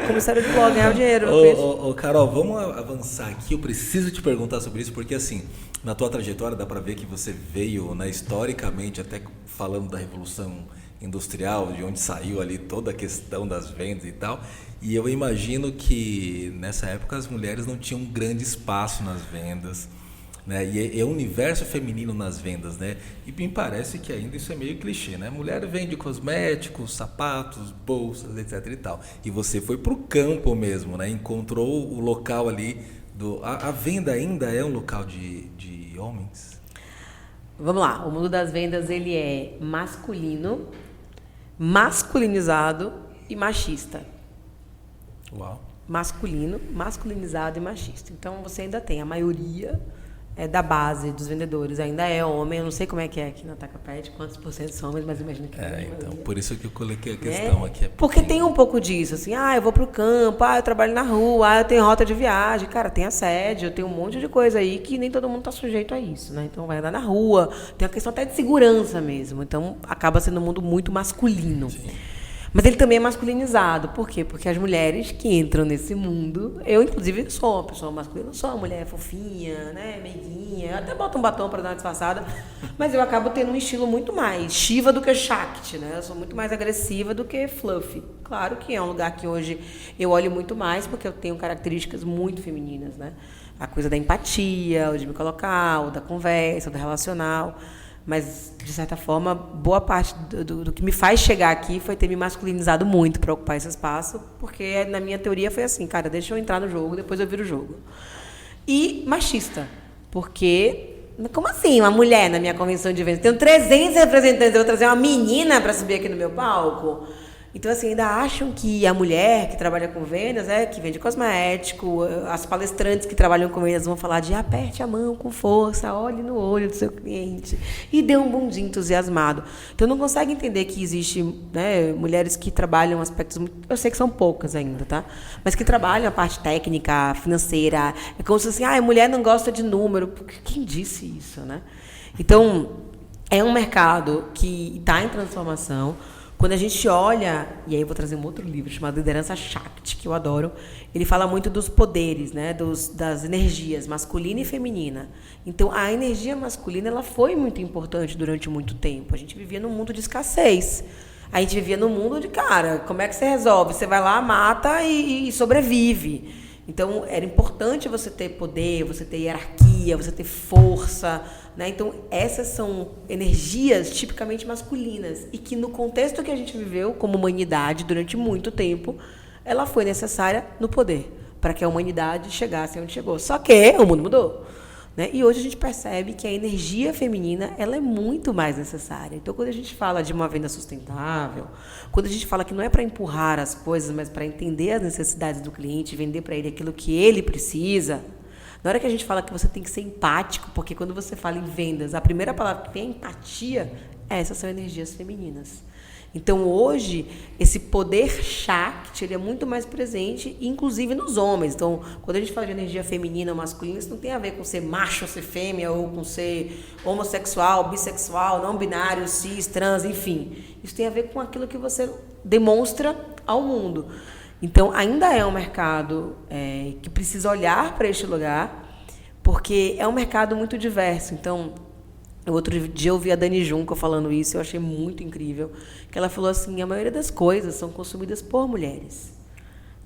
Comissária de bloco, ganhar o dinheiro. Ô, Carol, vamos avançar aqui. Eu preciso te perguntar sobre isso, porque assim, na tua trajetória dá para ver que você veio, né, historicamente, até falando da Revolução Industrial, de onde saiu ali toda a questão das vendas e tal. E eu imagino que nessa época as mulheres não tinham um grande espaço nas vendas, né? E é o universo feminino nas vendas, né? E me parece que ainda isso é meio clichê, né? Mulher vende cosméticos, sapatos, bolsas, etc e tal. E você foi pro campo mesmo, né? Encontrou o local ali a venda ainda é um local de homens? Vamos lá, o mundo das vendas ele é masculino, masculinizado e machista. Uau. Masculino, masculinizado e machista. Então você ainda tem a maioria da base dos vendedores ainda é homem. Eu não sei como é que é aqui na Tacapet, quantos por cento são homens, mas imagino que então, por isso que eu coloquei a questão aqui. Porque tem um pouco disso, assim, eu vou pro campo, eu trabalho na rua, eu tenho rota de viagem, cara, tem assédio, tem um monte de coisa aí que nem todo mundo tá sujeito a isso, né? Então vai andar na rua, tem uma questão até de segurança mesmo, então acaba sendo um mundo muito masculino. Sim. Mas ele também é masculinizado. Por quê? Porque as mulheres que entram nesse mundo... Eu, inclusive, sou uma pessoa masculina. Não sou uma mulher fofinha, né? Meiguinha. Eu até boto um batom para dar uma disfarçada. Mas eu acabo tendo um estilo muito mais Shiva do que Shakti, né? Eu sou muito mais agressiva do que fluffy. Claro que é um lugar que hoje eu olho muito mais, porque eu tenho características muito femininas, né? A coisa da empatia, o de me colocar, o da conversa, o do relacional... Mas, de certa forma, boa parte do que me faz chegar aqui foi ter me masculinizado muito para ocupar esse espaço, porque na minha teoria foi assim, cara, deixa eu entrar no jogo, depois eu viro o jogo. E machista, porque, como assim, uma mulher na minha convenção de vendas? Tenho 300 representantes, eu vou trazer uma menina para subir aqui no meu palco? Então, assim, ainda acham que a mulher que trabalha com vendas, que vende cosmético, as palestrantes que trabalham com vendas vão falar de aperte a mão com força, olhe no olho do seu cliente e dê um bom dia entusiasmado. Então, não consegue entender que existe, né, mulheres que trabalham aspectos muito... Eu sei que são poucas ainda, tá? Mas que trabalham a parte técnica, financeira. É como se assim, a mulher não gosta de número. Quem disse isso, né? Então, é um mercado que está em transformação. Quando a gente olha, e aí eu vou trazer um outro livro chamado Liderança Shakti, que eu adoro, ele fala muito dos poderes, né, das energias masculina e feminina. Então, a energia masculina ela foi muito importante durante muito tempo. A gente vivia num mundo de escassez. A gente vivia num mundo de, cara, como é que você resolve? Você vai lá, mata e sobrevive. Então, era importante você ter poder, você ter hierarquia, você ter força, né? Então, essas são energias tipicamente masculinas e que no contexto que a gente viveu como humanidade durante muito tempo, ela foi necessária no poder, para que a humanidade chegasse onde chegou. Só que o mundo mudou, né? E hoje a gente percebe que a energia feminina ela é muito mais necessária. Então, quando a gente fala de uma venda sustentável, quando a gente fala que não é para empurrar as coisas, mas para entender as necessidades do cliente, vender para ele aquilo que ele precisa, na hora que a gente fala que você tem que ser empático, porque quando você fala em vendas, a primeira palavra que vem é empatia, essas são energias femininas. Então, hoje, esse poder Shakti ele é muito mais presente, inclusive nos homens. Então, quando a gente fala de energia feminina ou masculina, isso não tem a ver com ser macho ou ser fêmea, ou com ser homossexual, bissexual, não binário, cis, trans, enfim. Isso tem a ver com aquilo que você demonstra ao mundo. Então, ainda é um mercado que precisa olhar para este lugar, porque é um mercado muito diverso. Então, outro dia eu vi a Dani Junco falando isso, eu achei muito incrível, que ela falou assim, a maioria das coisas são consumidas por mulheres.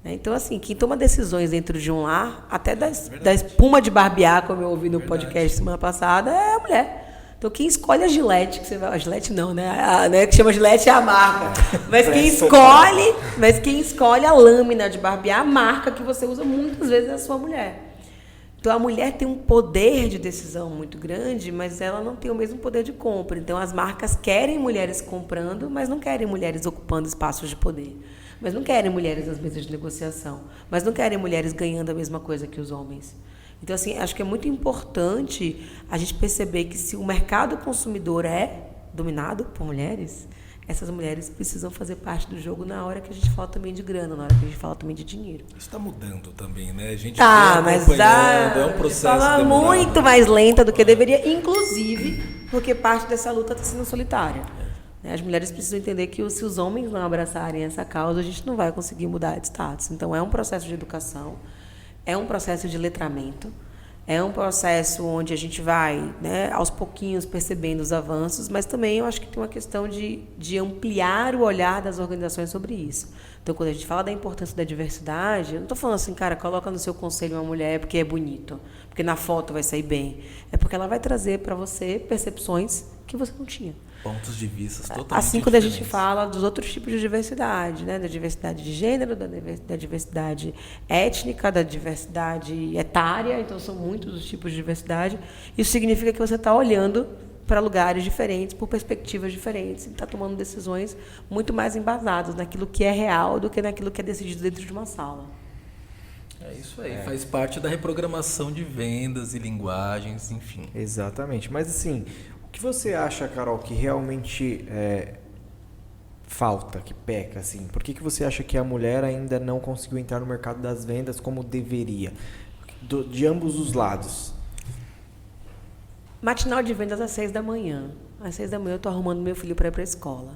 Então, assim, quem toma decisões dentro de um lar, até da espuma de barbear, como eu ouvi no podcast semana passada, é a mulher. Então, quem escolhe a Gillette, que você vai... A Gillette não, né? Que chama Gillette é a marca. Mas quem escolhe a lâmina de barbear, a marca que você usa muitas vezes é a sua mulher. Então, a mulher tem um poder de decisão muito grande, mas ela não tem o mesmo poder de compra. Então, as marcas querem mulheres comprando, mas não querem mulheres ocupando espaços de poder. mas não querem mulheres nas mesas de negociação, mas não querem mulheres ganhando a mesma coisa que os homens. Então, assim, acho que é muito importante a gente perceber que se o mercado consumidor é dominado por mulheres, essas mulheres precisam fazer parte do jogo na hora que a gente fala também de grana, na hora que a gente fala também de dinheiro. Isso está mudando também, né? A gente mas é um processo muito mais lenta do que deveria, inclusive porque parte dessa luta está sendo solitária. As mulheres precisam entender que se os homens não abraçarem essa causa, a gente não vai conseguir mudar de status. Então, é um processo de educação, é um processo de letramento, é um processo onde a gente vai, né, aos pouquinhos percebendo os avanços, mas também eu acho que tem uma questão de ampliar o olhar das organizações sobre isso. Então, quando a gente fala da importância da diversidade, eu não estou falando assim, cara, coloca no seu conselho uma mulher porque é bonito, porque na foto vai sair bem. É porque ela vai trazer para você percepções que você não tinha. Pontos de vista totalmente assim quando a gente fala dos outros tipos de diversidade, né? Da diversidade de gênero, da diversidade étnica, da diversidade etária, então são muitos os tipos de diversidade. Isso significa que você está olhando para lugares diferentes, por perspectivas diferentes, e está tomando decisões muito mais embasadas naquilo que é real do que naquilo que é decidido dentro de uma sala. É isso aí, faz parte da reprogramação de vendas e linguagens, enfim. Exatamente, mas assim, o que você acha, Carol, que realmente falta, que peca, assim? Por que você acha que a mulher ainda não conseguiu entrar no mercado das vendas como deveria? De ambos os lados. Matinal de vendas às 6 da manhã. Às 6 da manhã eu estou arrumando meu filho para ir para a escola.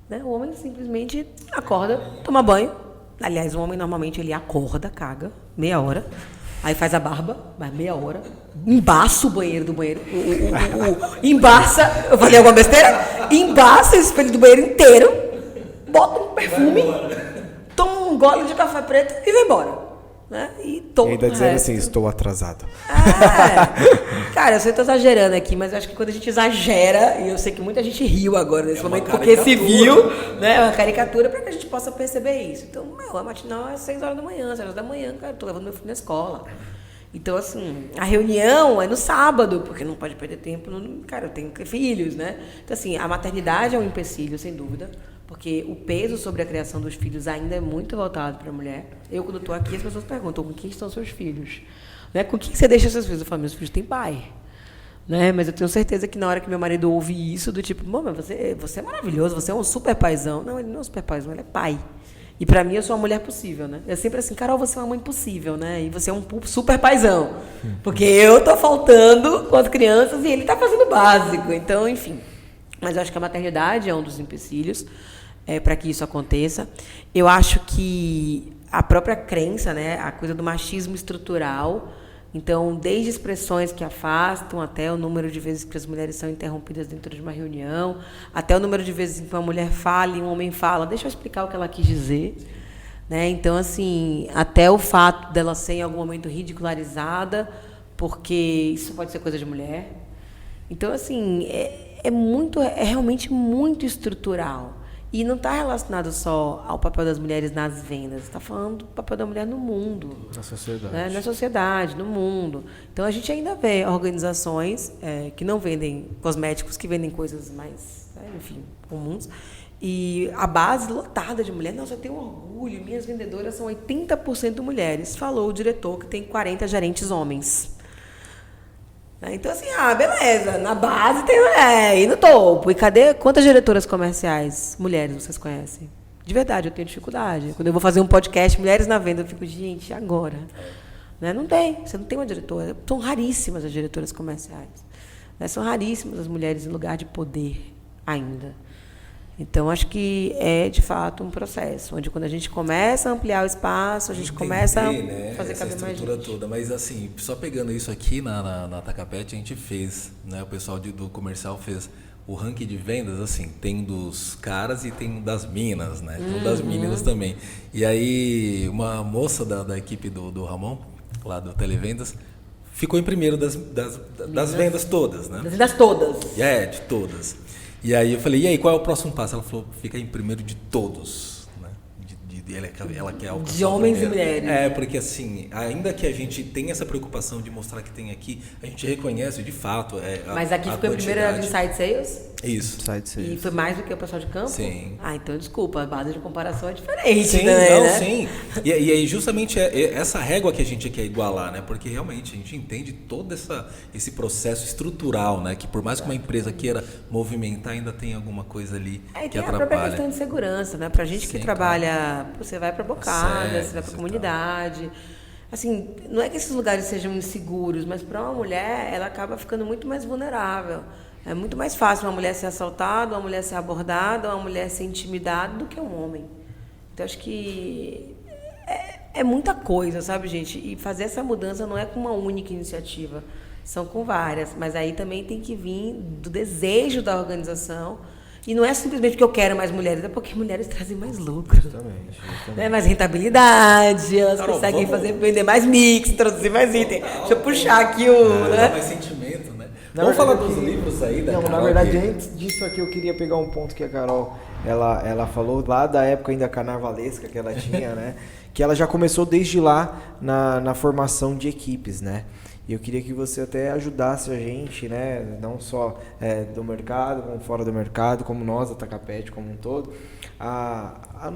Né? O homem simplesmente acorda, toma banho. Aliás, o homem normalmente ele acorda, caga, meia hora. Aí faz a barba, vai meia hora, embaça o banheiro do banheiro, embaça, eu falei alguma besteira? Embaça o espelho do banheiro inteiro, bota um perfume, toma um gole de café preto e vai embora. Né? E ainda dizendo assim, estou atrasado. Cara, eu sei que estou exagerando aqui, mas eu acho que quando a gente exagera, e eu sei que muita gente riu agora nesse momento, porque se viu, né? É uma caricatura para que a gente possa perceber isso. Então, a matinal é 6 horas da manhã, 6 horas da manhã, cara, estou levando meu filho na escola. Então, assim, a reunião é no sábado, porque não pode perder tempo. Cara, eu tenho filhos, né? Então, assim, a maternidade é um empecilho, sem dúvida, porque o peso sobre a criação dos filhos ainda é muito voltado para a mulher. Eu, quando estou aqui, as pessoas perguntam, com quem estão seus filhos? Né? Com quem você deixa seus filhos? Eu falo, meus filhos têm pai. Né? Mas eu tenho certeza que na hora que meu marido ouve isso, do tipo, mas você é maravilhoso, você é um super paizão. Não, ele não é um super paizão, ele é pai. E para mim, eu sou uma mulher possível, né? É sempre assim, Carol, você é uma mãe possível, né? E você é um super paizão. Porque eu tô faltando com as crianças e ele tá fazendo o básico. Então, enfim. Mas eu acho que a maternidade é um dos empecilhos para que isso aconteça. Eu acho que a própria crença, né? A coisa do machismo estrutural. Então, desde expressões que afastam, até o número de vezes que as mulheres são interrompidas dentro de uma reunião, até o número de vezes que uma mulher fala e um homem fala, deixa eu explicar o que ela quis dizer. Né? Então, assim, até o fato dela ser em algum momento ridicularizada, porque isso pode ser coisa de mulher. Então, assim, é realmente muito estrutural. E não está relacionado só ao papel das mulheres nas vendas, está falando do papel da mulher no mundo. Na sociedade. Né? Na sociedade, no mundo. Então, a gente ainda vê organizações que não vendem cosméticos, que vendem coisas mais, enfim, comuns. E a base lotada de mulheres. Nossa, eu tenho orgulho, minhas vendedoras são 80% mulheres. Falou o diretor que tem 40 gerentes homens. Então, assim, beleza, na base tem mulher, e no topo. E cadê? Quantas diretoras comerciais mulheres vocês conhecem? De verdade, eu tenho dificuldade. Quando eu vou fazer um podcast, Mulheres na Venda, eu fico, gente, agora? Né? Não tem, você não tem uma diretora. São raríssimas as diretoras comerciais. Né? São raríssimas as mulheres em lugar de poder ainda. Então, acho que é, de fato, um processo, onde quando a gente começa a ampliar o espaço, a gente começa a fazer essa caber mais estrutura gente. toda. Mas, assim, só pegando isso aqui na Tacapet, a gente fez, né, o pessoal do comercial fez o ranking de vendas, assim, tem dos caras e tem das minas, né? Tem das meninas também. E aí, uma moça da equipe do Ramon, lá do Televendas, ficou em primeiro das vendas todas, né? Das vendas todas. De todas. E aí eu falei, e aí, qual é o próximo passo? Ela falou, fica em primeiro de todos, né? ela quer alcançar. De homens e mulheres. Porque assim, ainda que a gente tenha essa preocupação de mostrar que tem aqui, a gente reconhece de fato. Mas aqui ficou a primeira do Inside Sales? Isso. Inside Sales. E foi mais do que o pessoal de campo? Sim. Então desculpa, a base de comparação é diferente. Sim, também, né? sim. E aí justamente essa régua que a gente quer igualar, né? Porque realmente a gente entende todo esse processo estrutural, né? Que por mais que uma empresa queira movimentar, ainda tem alguma coisa ali que tem atrapalha. A própria questão de segurança, né? Pra gente que trabalha, você vai pra bocada, você vai pra comunidade. Assim, não é que esses lugares sejam inseguros, mas para uma mulher, ela acaba ficando muito mais vulnerável. É muito mais fácil uma mulher ser assaltada, uma mulher ser abordada, uma mulher ser intimidada do que um homem. Então, acho que é muita coisa, sabe, gente? E fazer essa mudança não é com uma única iniciativa, são com várias. Mas aí também tem que vir do desejo da organização. E não é simplesmente porque eu quero mais mulheres, é porque mulheres trazem mais lucro. Justamente. Né? Mais rentabilidade, elas conseguem vender mais mix, introduzir mais item. Deixa eu puxar aqui né? Mais sentimento, né? Vamos falar dos livros aí da Carol. Na verdade, antes disso aqui, eu queria pegar um ponto que a Carol ela falou lá da época ainda carnavalesca que ela tinha, né? Que ela já começou desde lá na formação de equipes, né? E eu queria que você até ajudasse a gente, né? Não só do mercado, como fora do mercado, como nós, a Tacapet como um todo, a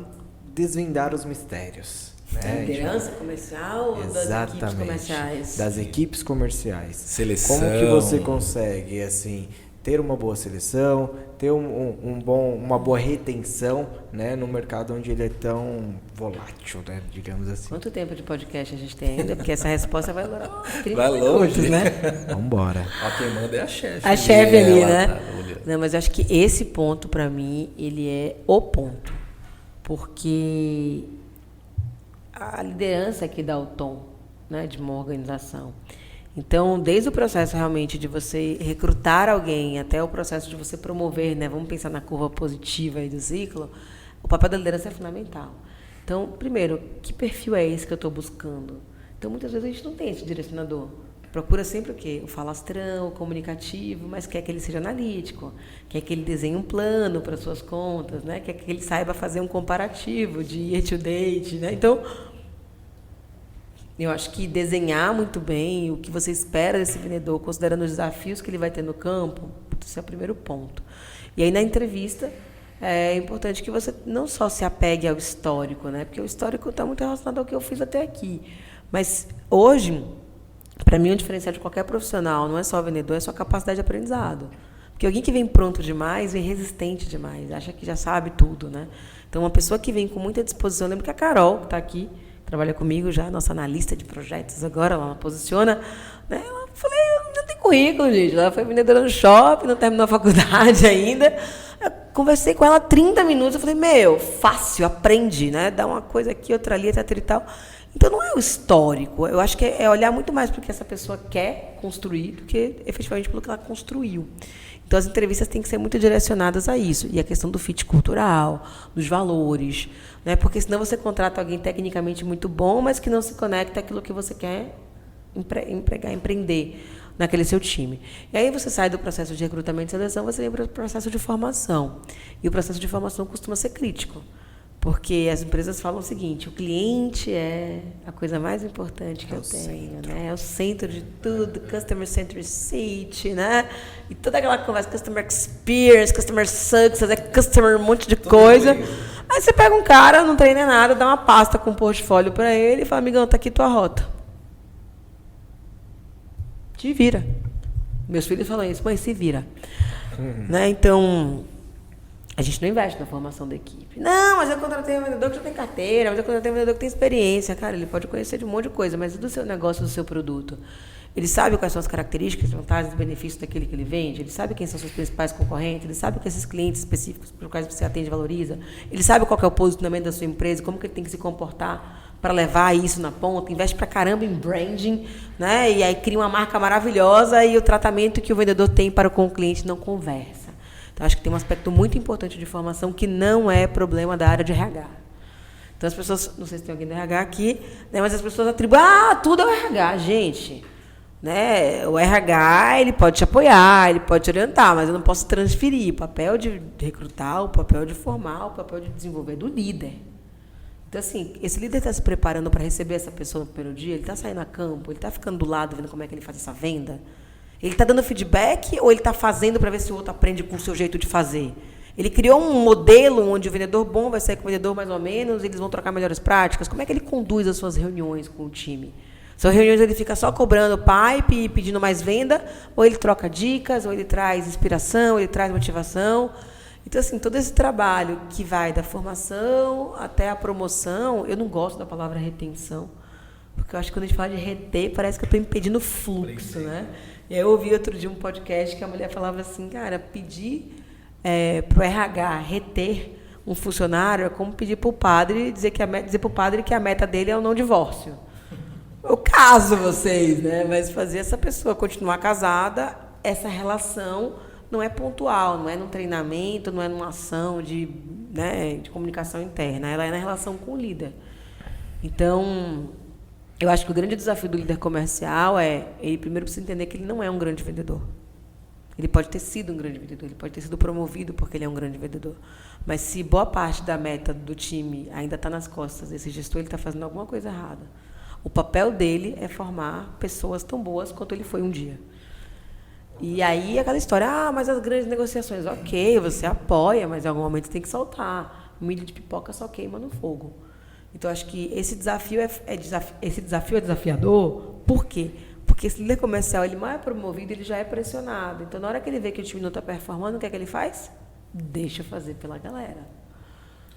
desvendar os mistérios. Da liderança comercial ou das equipes comerciais? Das equipes comerciais. Seleção. Como que você consegue, assim, ter uma boa seleção, ter uma boa retenção, né, no mercado onde ele é tão volátil, né, digamos assim. Quanto tempo de podcast a gente tem ainda? Porque essa resposta vai agora 30 vai longe, minutos, né? Vambora. Quem manda é a chefe. A chefe ali, né? Não, mas eu acho que esse ponto, para mim, ele é o ponto. Porque a liderança é que dá o tom, né, de uma organização. Então, desde o processo realmente de você recrutar alguém até o processo de você promover, né, vamos pensar na curva positiva aí do ciclo, o papel da liderança é fundamental. Então, primeiro, que perfil é esse que eu estou buscando? Então, muitas vezes a gente não tem esse direcionador. Procura sempre o quê? O falastrão, o comunicativo, mas quer que ele seja analítico, quer que ele desenhe um plano para suas contas, né? Quer que ele saiba fazer um comparativo de year to date, né? Então, eu acho que desenhar muito bem o que você espera desse vendedor, considerando os desafios que ele vai ter no campo, esse é o primeiro ponto. E aí, na entrevista, é importante que você não só se apegue ao histórico, né? Porque o histórico está muito relacionado ao que eu fiz até aqui. Mas, hoje, para mim, o diferencial de qualquer profissional não é só vendedor, é só capacidade de aprendizado. Porque alguém que vem pronto demais, vem resistente demais, acha que já sabe tudo, né? Então, uma pessoa que vem com muita disposição, lembra que a Carol, que está aqui, trabalha comigo já, nossa analista de projetos agora, ela posiciona, né? Ela falei, não tem currículo, gente. Ela foi vendedora no shopping, não terminou a faculdade ainda. Eu conversei com ela 30 minutos, eu falei, fácil, aprende, né? Dá uma coisa aqui, outra ali, etc e tal. Então, não é o histórico. Eu acho que é olhar muito mais para o que essa pessoa quer construir do que, efetivamente, pelo que ela construiu. Então, as entrevistas têm que ser muito direcionadas a isso. E a questão do fit cultural, dos valores, né? Porque senão você contrata alguém tecnicamente muito bom, mas que não se conecta àquilo que você quer empreender naquele seu time. E aí você sai do processo de recrutamento e seleção, você vem para o processo de formação. E o processo de formação costuma ser crítico. Porque as empresas falam o seguinte, o cliente é a coisa mais importante que eu tenho, né? É o centro de tudo, customer centricity, né? E toda aquela conversa, customer experience, customer success, customer um monte de coisa. Aí você pega um cara, não treina nada, dá uma pasta com um portfólio para ele e fala, amigão, tá aqui tua rota. Te vira. Meus filhos falam isso, mãe, se vira. Né? Então, a gente não investe na formação da equipe. Não, mas eu contratei um vendedor que já tem carteira, mas eu contratei um vendedor que tem experiência. Cara, ele pode conhecer de um monte de coisa, mas do seu negócio, do seu produto? Ele sabe quais são as características, vantagens e benefícios daquele que ele vende? Ele sabe quem são seus principais concorrentes? Ele sabe que esses clientes específicos para os quais você atende e valoriza? Ele sabe qual que é o posicionamento da sua empresa? Como que ele tem que se comportar para levar isso na ponta? Investe pra caramba em branding, né? E aí cria uma marca maravilhosa e o tratamento que o vendedor tem para com o cliente não conversa. Então, acho que tem um aspecto muito importante de formação que não é problema da área de RH. Então, as pessoas, não sei se tem alguém do RH aqui, né, mas as pessoas atribuem, tudo é o RH, gente. Né? O RH, ele pode te apoiar, ele pode te orientar, mas eu não posso transferir o papel de recrutar, o papel de formar, o papel de desenvolver do líder. Então, assim, esse líder está se preparando para receber essa pessoa no primeiro dia, ele está saindo a campo, ele está ficando do lado, vendo como é que ele faz essa venda. Ele está dando feedback ou ele está fazendo para ver se o outro aprende com o seu jeito de fazer? Ele criou um modelo onde o vendedor bom vai sair com o vendedor mais ou menos, eles vão trocar melhores práticas. Como é que ele conduz as suas reuniões com o time? São reuniões onde ele fica só cobrando pipe e pedindo mais venda, ou ele troca dicas, ou ele traz inspiração, ou ele traz motivação. Então, assim, todo esse trabalho que vai da formação até a promoção, eu não gosto da palavra retenção, porque eu acho que quando a gente fala de reter, parece que eu estou impedindo o fluxo, né? E aí eu ouvi outro dia um podcast que a mulher falava assim, cara, pedir para o RH reter um funcionário é como pedir para o padre, dizer para o padre que a meta dele é o não divórcio. Eu caso vocês, né? Mas fazer essa pessoa continuar casada, essa relação não é pontual, não é num treinamento, não é numa ação de comunicação interna, ela é na relação com o líder. Então, eu acho que o grande desafio do líder comercial ele primeiro precisa entender que ele não é um grande vendedor. Ele pode ter sido um grande vendedor, ele pode ter sido promovido porque ele é um grande vendedor. Mas se boa parte da meta do time ainda está nas costas desse gestor, ele está fazendo alguma coisa errada. O papel dele é formar pessoas tão boas quanto ele foi um dia. E aí aquela história, mas as grandes negociações, ok, você apoia, mas em algum momento você tem que soltar. Milho de pipoca só queima no fogo. Então, acho que esse desafio é desafiador. Por quê? Porque esse líder comercial, ele mal é promovido, ele já é pressionado. Então, na hora que ele vê que o time não está performando, o que é que ele faz? Deixa fazer pela galera.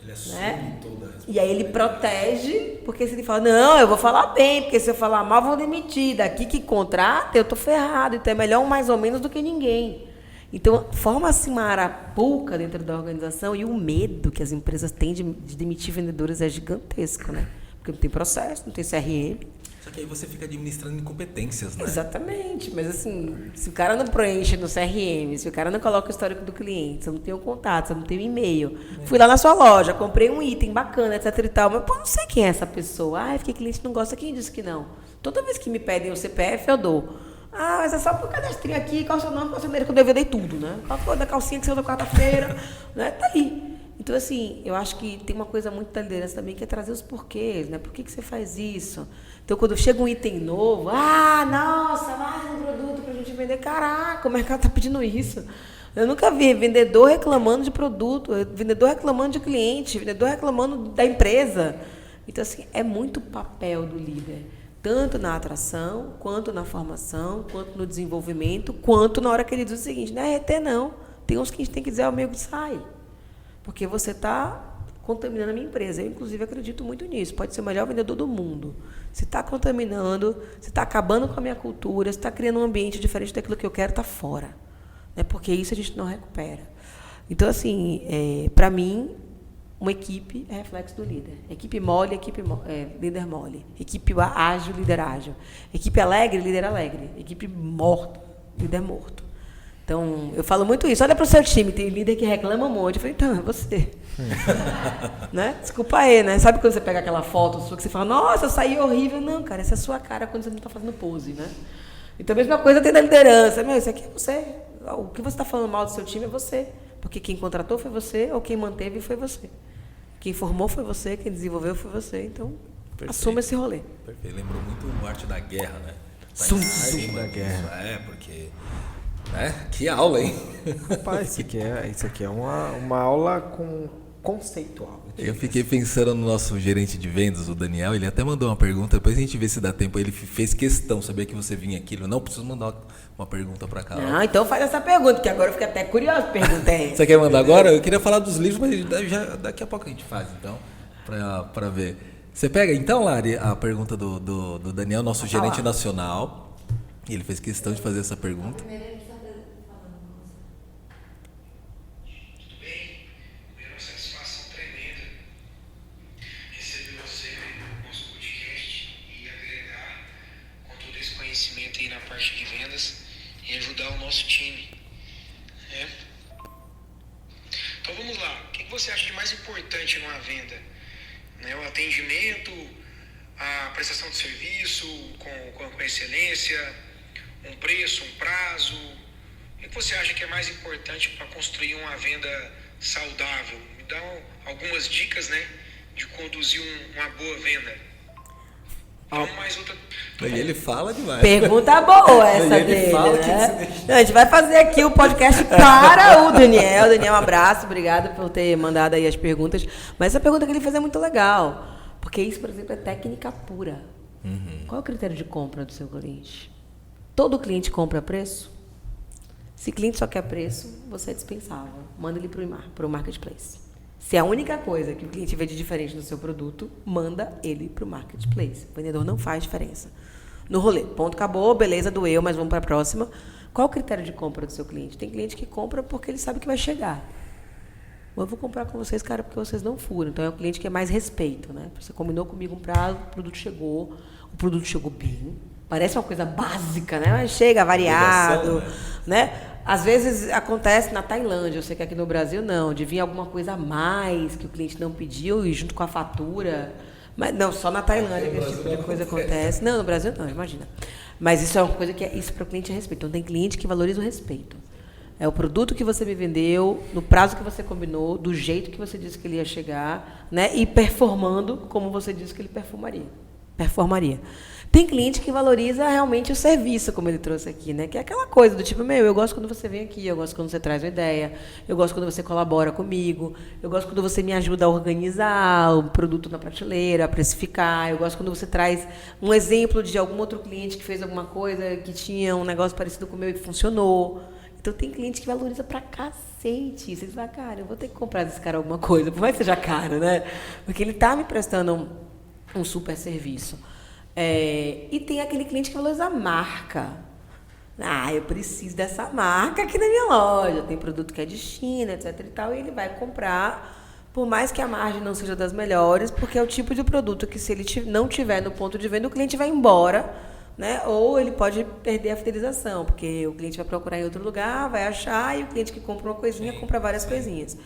Ele assume toda a responsabilidade. E aí ele protege, porque se ele fala, não, eu vou falar bem, porque se eu falar mal, vou demitir. Daqui que contrata, eu estou ferrado. Então, é melhor um mais ou menos do que ninguém. Então, forma-se uma arapuca dentro da organização e o medo que as empresas têm de demitir vendedores é gigantesco, né? Porque não tem processo, não tem CRM. Só que aí você fica administrando incompetências, né? Exatamente, mas assim, se o cara não preenche no CRM, se o cara não coloca o histórico do cliente, se eu não tenho contato, se eu não tenho e-mail, fui lá na sua loja, comprei um item bacana, etc e tal, mas pô, não sei quem é essa pessoa. Ah, porque cliente não gosta, quem disse que não? Toda vez que me pedem o CPF, eu dou. Ah, mas é só pro cadastrinho aqui, qual é o seu nome, qual é o seu endereço, que eu dei tudo, né? Qual foi da calcinha que saiu da quarta-feira, né? Tá ali. Então, assim, eu acho que tem uma coisa muito da liderança também, que é trazer os porquês, né? Por que você faz isso? Então, quando chega um item novo, nossa, mais um produto pra gente vender. Caraca, o mercado tá pedindo isso. Eu nunca vi vendedor reclamando de produto, vendedor reclamando de cliente, vendedor reclamando da empresa. Então, assim, é muito papel do líder. Tanto na atração, quanto na formação, quanto no desenvolvimento, quanto na hora que ele diz o seguinte, não é reter, não. Tem uns que a gente tem que dizer, amigo, sai. Porque você está contaminando a minha empresa. Eu, inclusive, acredito muito nisso. Pode ser o melhor vendedor do mundo. Se está contaminando, se está acabando com a minha cultura, se está criando um ambiente diferente daquilo que eu quero, está fora. Né? Porque isso a gente não recupera. Então, assim, para mim, uma equipe é reflexo do líder. Equipe mole, líder mole. Equipe ágil, líder ágil. Equipe alegre, líder alegre. Equipe morta, líder morto. Então, eu falo muito isso. Olha para o seu time, tem líder que reclama um monte. Eu falei, então, é você. Né? Desculpa aí, né? Sabe quando você pega aquela foto sua que você fala, nossa, eu saí horrível? Não, cara, essa é a sua cara quando você não está fazendo pose, né? Então, a mesma coisa tem da liderança. Meu, isso aqui é você. O que você está falando mal do seu time é você. Porque quem contratou foi você, ou quem manteve foi você. Quem formou foi você, quem desenvolveu foi você. Então, perfeito. Assuma esse rolê. Perfeito. Lembrou muito o Arte da Guerra, né? Tá da guerra. Porque... Que aula, hein? Rapaz, isso aqui é uma aula conceitual. Eu fiquei pensando no nosso gerente de vendas, o Daniel, ele até mandou uma pergunta, depois a gente vê se dá tempo. Ele fez questão, sabia que você vinha aqui. Não, preciso mandar uma pergunta pra cá. Não, então faz essa pergunta, que agora eu fiquei até curioso. Perguntei. Você quer mandar agora? Eu queria falar dos livros, mas daqui a pouco a gente faz, então, pra ver. Você pega, então, Lari, a pergunta do Daniel, nosso gerente nacional. Ele fez questão de fazer essa pergunta. Aí na parte de vendas e ajudar o nosso time, né? Então vamos lá, o que você acha de mais importante numa venda? Né? O atendimento, a prestação de serviço com excelência, um preço, um prazo? O que você acha que é mais importante para construir uma venda saudável? Me dá algumas dicas, né, de conduzir uma boa venda? Vamos mais outra. E ele fala demais. Pergunta boa essa dele, né? Não, a gente vai fazer aqui o podcast para o Daniel. Daniel, um abraço, obrigado por ter mandado aí as perguntas. Mas essa pergunta que ele fez é muito legal, porque isso, por exemplo, é técnica pura. Qual é o critério de compra do seu cliente? Todo cliente compra preço? Se cliente só quer preço, você é dispensável. Manda ele para o marketplace. Se é a única coisa que o cliente vê de diferente no seu produto, manda ele para o marketplace. O vendedor não faz diferença. No rolê, ponto, acabou, beleza, doeu, mas vamos para a próxima. Qual o critério de compra do seu cliente? Tem cliente que compra porque ele sabe que vai chegar. Eu vou comprar com vocês, cara, porque vocês não furam. Então é um cliente que é mais respeito, né? Você combinou comigo um prazo, o produto chegou bem. Parece uma coisa básica, né? Mas chega variado, né? Às vezes acontece na Tailândia, eu sei que aqui no Brasil não, de vir alguma coisa a mais que o cliente não pediu e junto com a fatura. Mas não, só na Tailândia que esse tipo de coisa acontece. Não, no Brasil não, imagina. Mas isso é uma coisa que isso para o cliente é respeito. Então tem cliente que valoriza o respeito. É o produto que você me vendeu, no prazo que você combinou, do jeito que você disse que ele ia chegar, né? E performando como você disse que ele performaria. Tem cliente que valoriza realmente o serviço, como ele trouxe aqui, né? Que é aquela coisa do tipo, eu gosto quando você vem aqui, eu gosto quando você traz uma ideia, eu gosto quando você colabora comigo, eu gosto quando você me ajuda a organizar o produto na prateleira, a precificar, eu gosto quando você traz um exemplo de algum outro cliente que fez alguma coisa, que tinha um negócio parecido com o meu e que funcionou. Então, tem cliente que valoriza pra cacete. Você fala, cara, eu vou ter que comprar desse cara alguma coisa, por mais que seja caro, né? Porque ele tá me prestando um super serviço. E tem aquele cliente que valoriza a marca. Eu preciso dessa marca aqui na minha loja. Tem produto que é de China, etc. e tal, e ele vai comprar, por mais que a margem não seja das melhores, porque é o tipo de produto que, se ele não tiver no ponto de venda, o cliente vai embora. Né? Ou ele pode perder a fidelização, porque o cliente vai procurar em outro lugar, vai achar, e o cliente que compra uma coisinha, compra várias coisinhas.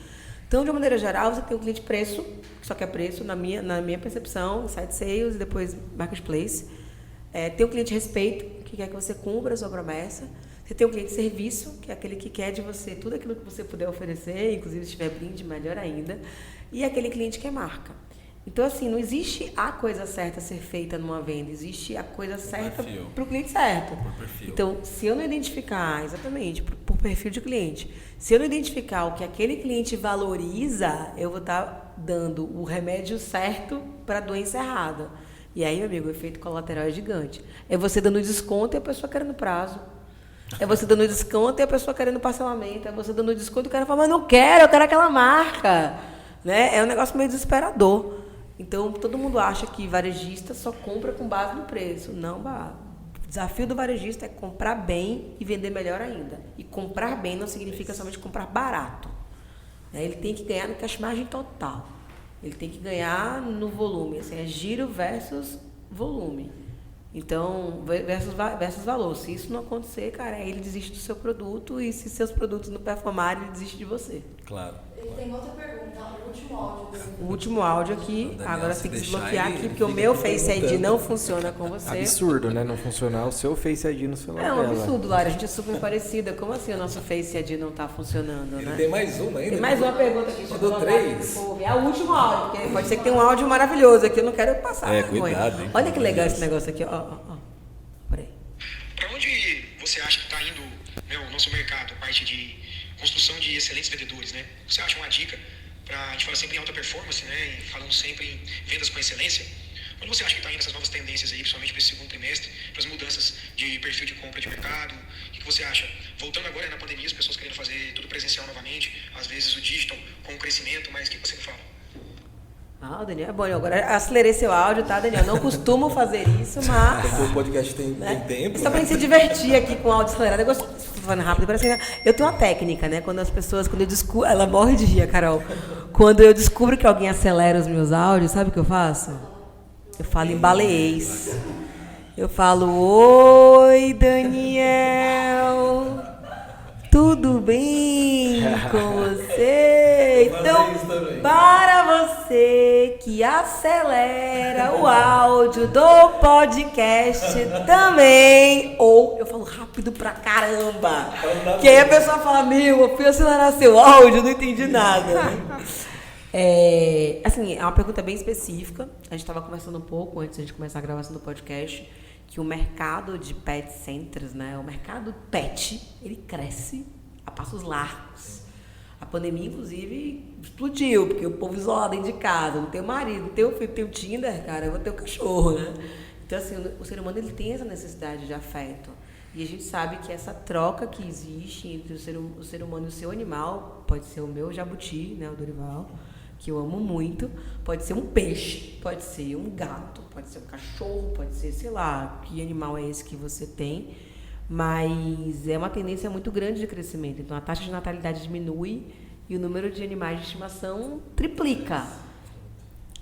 Então, de uma maneira geral, você tem o cliente preço, que só quer preço, na minha percepção, site sales e depois marketplace. Tem o cliente respeito, que quer que você cumpra a sua promessa. Você tem o cliente serviço, que é aquele que quer de você tudo aquilo que você puder oferecer, inclusive se tiver brinde, melhor ainda. E aquele cliente que é marca. Então, assim, não existe a coisa certa a ser feita numa venda, existe a coisa certa para o cliente certo. Então, se eu não identificar, exatamente, por perfil de cliente, se eu não identificar o que aquele cliente valoriza, eu vou estar dando o remédio certo para a doença errada. E aí, meu amigo, o efeito colateral é gigante. É você dando desconto e a pessoa querendo prazo. É você dando desconto e a pessoa querendo parcelamento. É você dando desconto e o cara fala, mas não quero, eu quero aquela marca. Né? É um negócio meio desesperador. Então, todo mundo acha que varejista só compra com base no preço. Não, o desafio do varejista é comprar bem e vender melhor ainda. E comprar bem não significa somente comprar barato. Ele tem que ganhar no cash margin total. Ele tem que ganhar no volume. Assim, é giro versus volume. Então, versus valor. Se isso não acontecer, cara, aí ele desiste do seu produto, e se seus produtos não performarem, ele desiste de você. Claro. Ele tem outra pergunta, o último áudio dele. O último áudio aqui, agora você tem que desbloquear aqui, porque o meu Face ID não funciona com você. Absurdo, né? Não funcionar o seu Face ID no celular É um dela. absurdo, Lara. A gente é super parecida. Como assim o nosso Face ID não está funcionando, né? Tem mais uma ainda? Tem mais uma pergunta aqui. Mandou 3. É o último áudio, porque pode ser que tenha um áudio maravilhoso aqui. Eu não quero passar vergonha. Cuidado, hein? Olha que legal esse negócio aqui, ó. Peraí. Para onde você acha que está indo, o nosso mercado, a parte de construção de excelentes vendedores, né? Você acha uma dica para a gente falar sempre em alta performance, né? E falando sempre em vendas com excelência? Onde você acha que está indo essas novas tendências aí, principalmente para esse segundo trimestre, para as mudanças de perfil de compra de mercado? O que você acha? Voltando agora na pandemia, as pessoas querendo fazer tudo presencial novamente, às vezes o digital com o crescimento, mas o que você me fala? O Daniel é bom. Eu agora acelerei seu áudio, tá, Daniel? Não costumo fazer isso, mas... O podcast tem tempo. Só pra gente se divertir aqui com o áudio acelerado. Eu gosto de falando rápido. Parece que eu tenho uma técnica, né? Quando as pessoas... Quando eu descubro... Ela morre de rir, a Carol. Quando eu descubro que alguém acelera os meus áudios, sabe o que eu faço? Eu falo em baleês. Eu falo, oi, Daniel. Tudo bem com você? Então, para você que acelera o áudio do podcast também, ou eu falo rápido pra caramba, que aí a pessoa fala, eu fui acelerar seu áudio, não entendi nada. Assim, é uma pergunta bem específica. A gente estava conversando um pouco antes de a gente começar a gravação do podcast, que o mercado de pet centers, né, o mercado pet, ele cresce a passos largos. A pandemia, inclusive, explodiu, porque o povo isolado dentro de casa, não tem o marido, não tem o filho, tem o Tinder, cara, eu vou ter o cachorro, né? Então, assim, o ser humano, ele tem essa necessidade de afeto. E a gente sabe que essa troca que existe entre o ser humano e o seu animal, pode ser o meu jabuti, né, o Dorival, que eu amo muito, pode ser um peixe, pode ser um gato, pode ser um cachorro, pode ser, sei lá, que animal é esse que você tem, mas é uma tendência muito grande de crescimento. Então, a taxa de natalidade diminui e o número de animais de estimação triplica.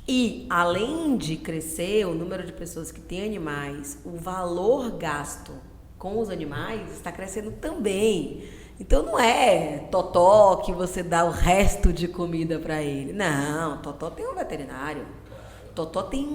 E, além de crescer o número de pessoas que têm animais, o valor gasto com os animais está crescendo também. Então não é Totó que você dá o resto de comida para ele. Não, Totó tem um veterinário. Totó tem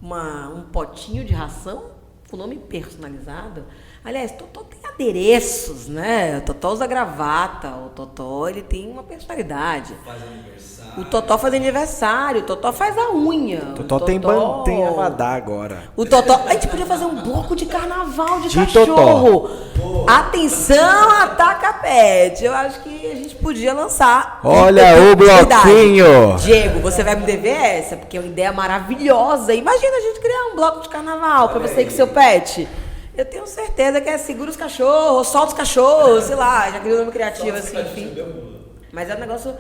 um potinho de ração com nome personalizado. Aliás, Totó tem adereços, né? O Totó usa gravata, o Totó ele tem uma personalidade. Faz aniversário. O Totó faz aniversário, o Totó faz a unha. Totó tem Abadá agora. O Totó, a gente podia fazer um bloco de carnaval de cachorro. Atenção, Ataca Pet. Eu acho que a gente podia lançar. Olha o bloquinho. Diego, você vai me dever essa, porque é uma ideia maravilhosa. Imagina a gente criar um bloco de carnaval para você e com seu pet. Eu tenho certeza que é segura os cachorros, solta os cachorros, sei lá, já criou um nome criativo assim, enfim. Mas é um negócio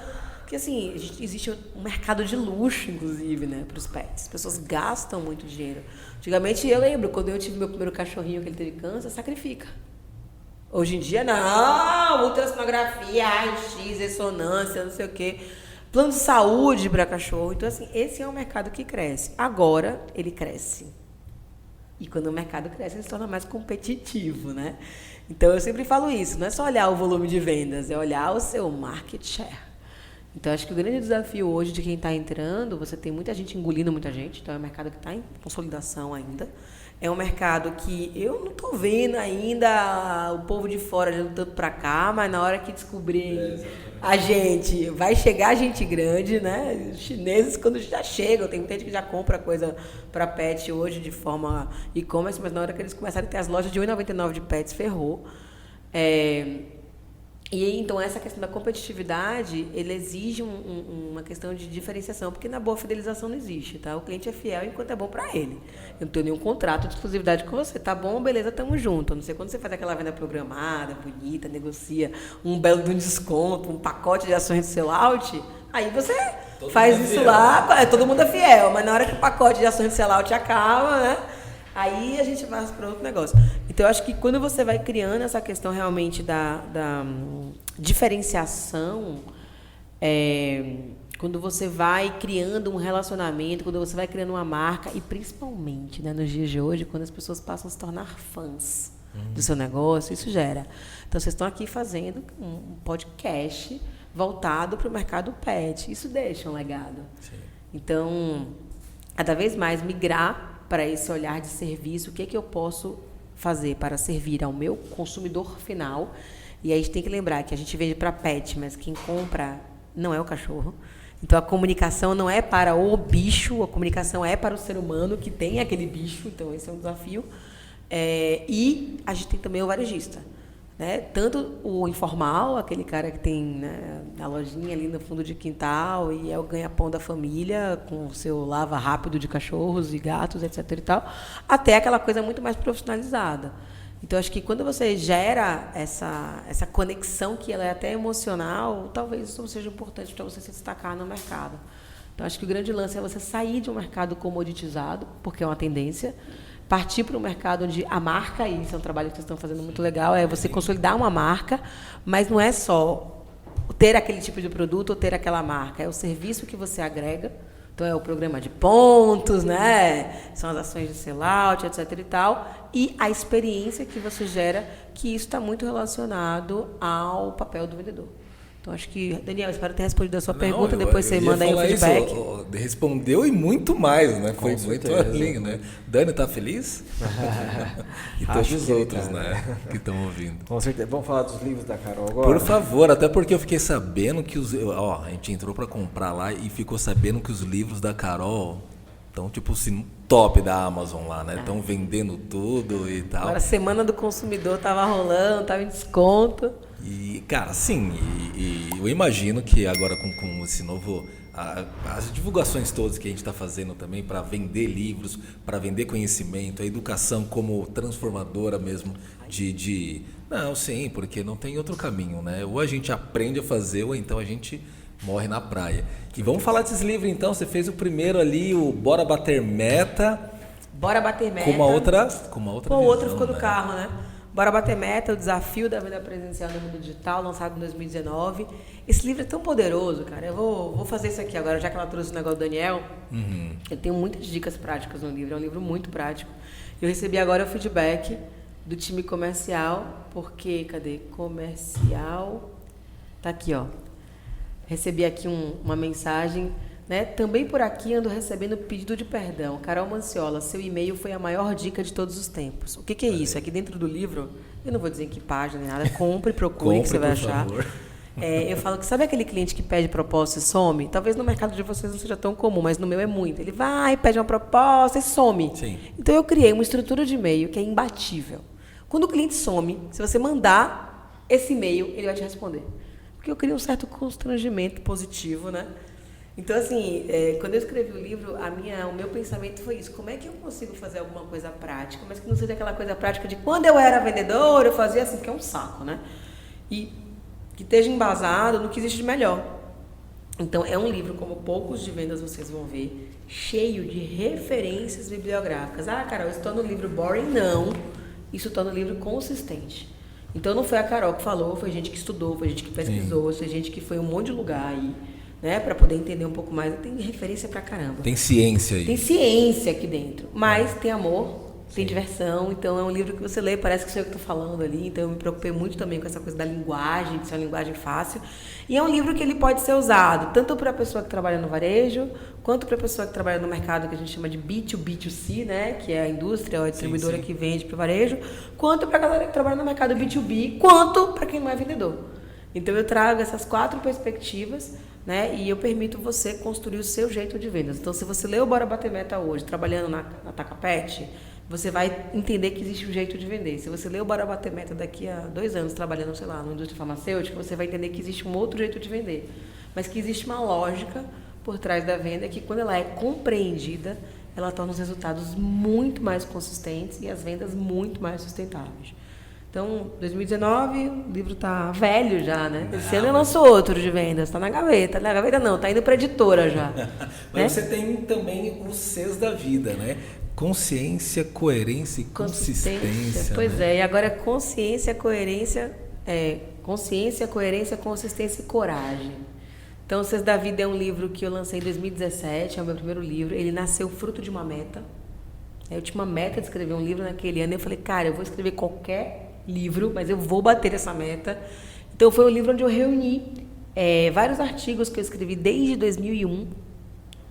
que, assim, existe um mercado de luxo, inclusive, né, para os pets. As pessoas gastam muito dinheiro. Antigamente, eu lembro, quando eu tive meu primeiro cachorrinho que ele teve câncer, sacrifica. Hoje em dia, não, ultrassonografia, raio-x, ressonância, não sei o quê. Plano de saúde para cachorro. Então, assim, esse é um mercado que cresce. Agora, ele cresce. E quando o mercado cresce, ele se torna mais competitivo, né? Então, eu sempre falo isso. Não é só olhar o volume de vendas, é olhar o seu market share. Então, acho que o grande desafio hoje de quem está entrando, você tem muita gente engolindo muita gente, então é um mercado que está em consolidação ainda. É um mercado que eu não estou vendo ainda o povo de fora olhando tanto para cá, mas na hora que descobrir a gente, vai chegar gente grande, né? Os chineses, quando já chegam, tem muita gente que já compra coisa para pet hoje de forma e-commerce, mas na hora que eles começarem a ter as lojas de R$ 8,99 de pets, ferrou. E então essa questão da competitividade, ele exige uma questão de diferenciação, porque na boa fidelização não existe, tá? O cliente é fiel enquanto é bom para ele. Eu não tenho nenhum contrato de exclusividade com você, tá bom? Beleza, tamo junto. A não ser quando você faz aquela venda programada, bonita, negocia um belo de um desconto, um pacote de ações de sellout, aí você faz isso lá, todo mundo é fiel, mas na hora que o pacote de ações de sellout acaba, né? Aí a gente vai para outro negócio. Então, eu acho que quando você vai criando essa questão realmente da diferenciação, quando você vai criando um relacionamento, quando você vai criando uma marca, e principalmente, né, nos dias de hoje, quando as pessoas passam a se tornar fãs do seu negócio, isso gera. Então, vocês estão aqui fazendo um podcast voltado para o mercado pet. Isso deixa um legado. Sim. Então, cada vez mais migrar para esse olhar de serviço, o que é que eu posso fazer para servir ao meu consumidor final. E aí a gente tem que lembrar que a gente vende para pet, mas quem compra não é o cachorro. Então a comunicação não é para o bicho, a comunicação é para o ser humano que tem aquele bicho, então esse é um desafio. E a gente tem também o varejista, né? Tanto o informal, aquele cara que tem, né, a lojinha ali no fundo de quintal e é o ganha-pão da família com o seu lava rápido de cachorros e gatos, etc. e tal, até aquela coisa muito mais profissionalizada. Então, acho que quando você gera essa conexão, que ela é até emocional, talvez isso seja importante para você se destacar no mercado. Então, acho que o grande lance é você sair de um mercado comoditizado, porque é uma tendência, partir para um mercado onde a marca, e isso é um trabalho que vocês estão fazendo muito legal, é você consolidar uma marca, mas não é só ter aquele tipo de produto ou ter aquela marca, é o serviço que você agrega. Então, é o programa de pontos, né? São as ações de sellout, etc. e tal, e a experiência que você gera, que isso está muito relacionado ao papel do vendedor. Então, acho que, Daniel, espero ter respondido a sua Não, pergunta, depois você ia manda aí o falar feedback. Isso, respondeu e muito mais, né? Com Foi certeza. muito além, né? Dani, tá feliz? E todos Acho os que ele outros, tá, né? Que estão ouvindo. Com certeza. Vamos falar dos livros da Carol agora? Por favor, até porque eu fiquei sabendo que a gente entrou pra comprar lá e ficou sabendo que os livros da Carol estão, tipo assim, top da Amazon lá, né? Estão vendendo tudo e tal. Agora, a Semana do Consumidor tava rolando, tava em desconto. E, cara, sim, e eu imagino que agora com esse novo. As divulgações todas que a gente está fazendo também para vender livros, para vender conhecimento, a educação como transformadora mesmo de. Não, sim, porque não tem outro caminho, né? Ou a gente aprende a fazer, ou então a gente morre na praia. E vamos falar desses livros então. Você fez o primeiro ali, o Bora Bater Meta. Bora Bater Meta. Com uma outra Pô, o outro visão, ficou do né? carro, né? Bora Bater Meta, o desafio da venda presencial no mundo digital, lançado em 2019. Esse livro é tão poderoso, cara. Eu vou fazer isso aqui agora, já que ela trouxe o negócio do Daniel. Eu tenho muitas dicas práticas no livro, é um livro muito prático. Eu recebi agora o feedback do time comercial, porque, cadê? Comercial. Tá aqui, ó. Recebi aqui uma mensagem, né? Também por aqui ando recebendo pedido de perdão. Carol Manciola, seu e-mail foi a maior dica de todos os tempos. O que é isso? Aqui dentro do livro, eu não vou dizer em que página nem nada, compre, procure, que você vai achar. Favor. Eu falo que sabe aquele cliente que pede proposta e some? Talvez no mercado de vocês não seja tão comum, mas no meu é muito. Ele vai, pede uma proposta e some. Sim. Então eu criei uma estrutura de e-mail que é imbatível. Quando o cliente some, se você mandar esse e-mail, ele vai te responder. Porque eu criei um certo constrangimento positivo, né? Então, assim, quando eu escrevi o livro, o meu pensamento foi isso. Como é que eu consigo fazer alguma coisa prática? Mas que não seja aquela coisa prática de quando eu era vendedora, eu fazia assim, que é um saco, né? E que esteja embasado no que existe de melhor. Então, é um livro, como poucos de vendas vocês vão ver, cheio de referências bibliográficas. Ah, Carol, isso está no livro boring? Não. Isso está no livro consistente. Então, não foi a Carol que falou, foi gente que estudou, foi gente que pesquisou, foi gente que foi em um monte de lugar aí, né, para poder entender um pouco mais. Tem referência pra caramba. Tem ciência aí. Tem ciência aqui dentro, mas tem amor, tem diversão. Então é um livro que você lê, parece que sou eu que estou falando ali. Então eu me preocupei muito também com essa coisa da linguagem, de ser uma linguagem fácil. E é um livro que ele pode ser usado tanto para a pessoa que trabalha no varejo, quanto para a pessoa que trabalha no mercado que a gente chama de B2B2C, né, que é a indústria ou a distribuidora que vende para o varejo, quanto para a galera que trabalha no mercado B2B, quanto para quem não é vendedor. Então eu trago essas 4 perspectivas, né, e eu permito você construir o seu jeito de vendas. Então, se você lê o Bora Bater Meta hoje, trabalhando na Tacapet, você vai entender que existe um jeito de vender. Se você lê o Bora Bater Meta daqui a 2 anos, trabalhando, sei lá, na indústria farmacêutica, você vai entender que existe um outro jeito de vender. Mas que existe uma lógica por trás da venda que, quando ela é compreendida, ela torna os resultados muito mais consistentes e as vendas muito mais sustentáveis. Então, 2019, o livro está velho já, né? Esse ano eu lanço outro de vendas, está na gaveta. Na gaveta não, está indo para a editora já. Mas né? você tem também os Cs da vida, né? Consciência, coerência e consistência. Pois né? é, e agora é consciência, coerência, consistência e coragem. Então, Cs da Vida é um livro que eu lancei em 2017, é o meu primeiro livro. Ele nasceu fruto de uma meta. Eu tinha uma meta de escrever um livro naquele ano e eu falei, cara, eu vou escrever qualquer livro, mas eu vou bater essa meta. Então foi um livro onde eu reuni vários artigos que eu escrevi desde 2001.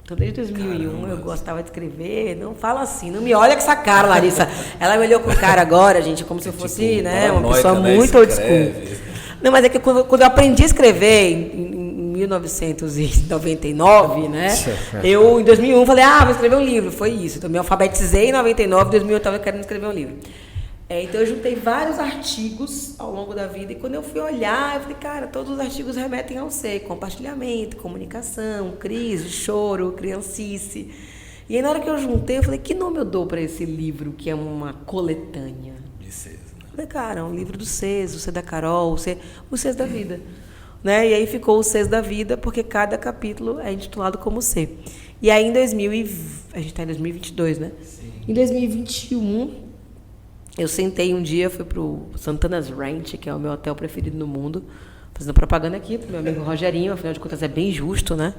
Então desde 2001 Caramba. eu gostava de escrever. Não fala assim, não me olha com essa cara, Larissa. Ela me olhou com cara agora, gente, como se eu fosse, Tipo, né, uma paranoica, pessoa né? muito old school. Escreve. Não, mas é que quando eu aprendi a escrever em 1999, né? Eu, em 2001, falei, vou escrever um livro. Foi isso. Então, me alfabetizei em 99, em 2000 eu estava querendo escrever um livro. Então, eu juntei vários artigos ao longo da vida. E quando eu fui olhar, eu falei, cara, todos os artigos remetem ao C. Compartilhamento, comunicação, crise, choro, criancice. E aí, na hora que eu juntei, eu falei, que nome eu dou para esse livro, que é uma coletânea? De Cs, né? Eu falei, cara, é um livro do Cs, o C da Carol, o Cs da vida. Né? E aí ficou o Cs da vida, porque cada capítulo é intitulado como C. E aí, a gente está em 2022, né? Sim. Em 2021... eu sentei um dia, fui pro Santana's Ranch, que é o meu hotel preferido no mundo, fazendo propaganda aqui pro meu amigo Rogerinho, afinal de contas é bem justo, né?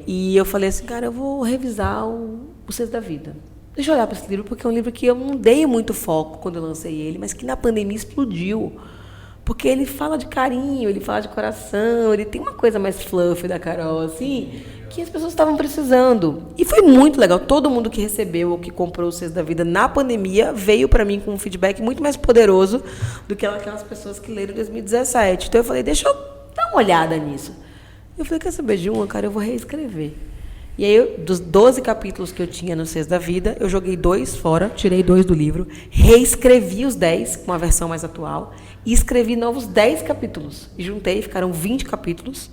E eu falei assim, cara, eu vou revisar o Cs da Vida. Deixa eu olhar para esse livro, porque é um livro que eu não dei muito foco quando eu lancei ele, mas que na pandemia explodiu. Porque ele fala de carinho, ele fala de coração, ele tem uma coisa mais fluffy da Carol, assim, que as pessoas estavam precisando. E foi muito legal. Todo mundo que recebeu ou que comprou o Seus da Vida na pandemia veio para mim com um feedback muito mais poderoso do que aquelas pessoas que leram em 2017. Então eu falei, deixa eu dar uma olhada nisso. Eu falei, quer saber de uma, cara? Eu vou reescrever. E aí, dos 12 capítulos que eu tinha no Seus da Vida, eu joguei 2 fora, tirei 2 do livro, reescrevi os 10 com uma versão mais atual e escrevi novos 10 capítulos. E juntei, ficaram 20 capítulos.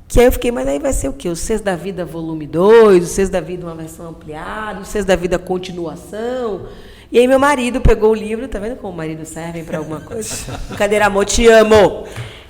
Que aí eu fiquei, mas aí vai ser o quê? O Seus da Vida volume 2, o Seus da Vida uma versão ampliada, o Seus da Vida continuação. E aí meu marido pegou o livro, tá vendo como o marido serve para alguma coisa? Brincadeira, amor, te amo.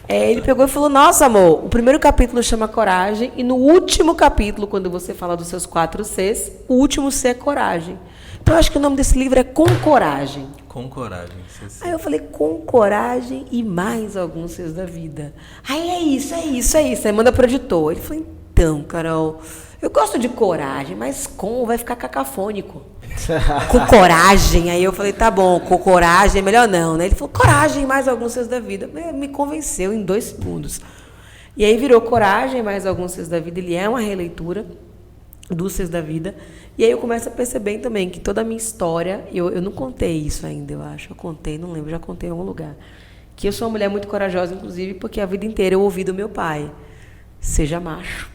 Ele pegou e falou, nossa, amor, o primeiro capítulo chama Coragem, e no último capítulo, quando você fala dos seus 4 Cs, o último C é Coragem. Então, eu acho que o nome desse livro é Com Coragem. Com Coragem. Aí eu falei, com coragem e mais alguns Seus da Vida. Aí é isso. Aí manda pro editor. Ele falou, então, Carol, eu gosto de coragem, mas com vai ficar cacafônico. Com coragem. Aí eu falei, tá bom, com coragem é melhor não, né? Ele falou, coragem e mais alguns Seus da Vida. Me convenceu em 2 segundos. E aí virou Coragem, mais alguns Seus da Vida. Ele é uma releitura dos Seus da Vida. E aí eu começo a perceber também que toda a minha história, eu não contei isso ainda, eu acho. Eu contei, não lembro, já contei em algum lugar. Que eu sou uma mulher muito corajosa, inclusive, porque a vida inteira eu ouvi do meu pai. Seja macho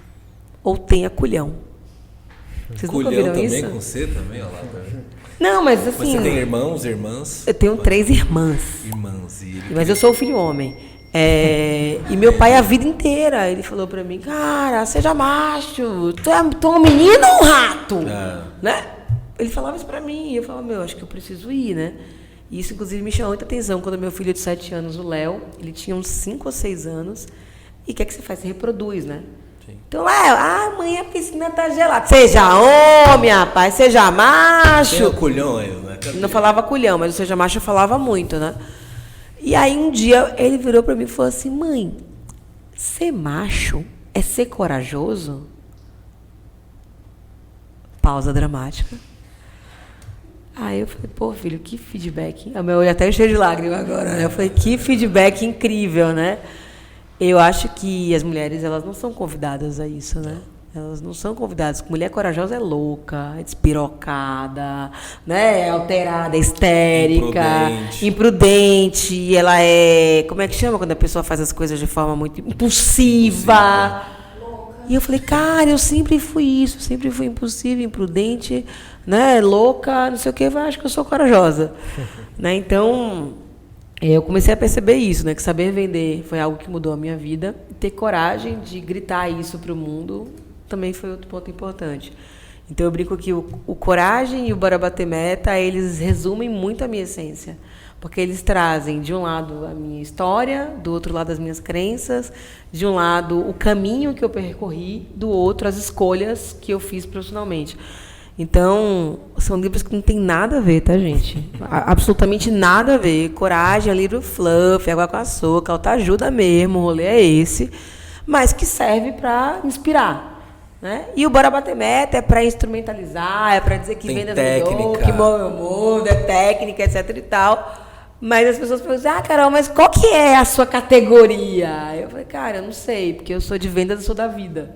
ou tenha culhão. Vocês nunca ouviram também, isso? com C também, olha lá. Não, mas assim... Mas você tem irmãos, irmãs? Eu tenho 3 irmãs. Mas eu sou o filho homem. E meu pai a vida inteira, ele falou pra mim, cara, seja macho, tu é um menino ou um rato? Né? Ele falava isso pra mim, e eu falava, meu, acho que eu preciso ir, né? E isso, inclusive, me chamou muita atenção quando meu filho de 7 anos, o Léo, ele tinha uns 5 ou 6 anos, e o que é que você faz? Você reproduz, né? Sim. Então, mãe, a piscina tá gelada. Seja homem, rapaz, seja macho. Tem o culhão aí, né? Não falava culhão, mas o seja macho eu falava muito, né? E aí um dia ele virou para mim e falou assim, mãe, ser macho é ser corajoso? Pausa dramática. Aí eu falei, pô, filho, que feedback. O meu olho até cheio de lágrimas agora, né? Eu falei, que feedback incrível, né? Eu acho que as mulheres, elas não são convidadas a isso, né? Elas não são convidadas. Mulher corajosa é louca, é despirocada, né? É alterada, é histérica, imprudente. Ela é... Como é que chama quando a pessoa faz as coisas de forma muito impulsiva? E eu falei, cara, eu sempre fui isso. Sempre fui impulsiva, imprudente, né? Louca, não sei o quê. Eu acho que eu sou corajosa. Né? Então, eu comecei a perceber isso, né? Que saber vender foi algo que mudou a minha vida. E ter coragem de gritar isso para o mundo também foi outro ponto importante. Então eu brinco que o Coragem e o Bora Bater Meta, eles resumem muito a minha essência, porque eles trazem de um lado a minha história, do outro lado as minhas crenças, de um lado o caminho que eu percorri, do outro as escolhas que eu fiz profissionalmente. Então, são livros que não tem nada a ver, tá, gente? Absolutamente nada a ver. Coragem é livro fluff, água com açúcar, autoajuda mesmo, o rolê é esse, mas que serve para inspirar. Né? E o Bora Bater Meta é para instrumentalizar, é para dizer que vendas mudou, que move o mundo, é técnica, etc e tal. Mas as pessoas perguntam, Carol, mas qual que é a sua categoria? Eu falei, cara, eu não sei, porque eu sou de vendas, eu sou da vida.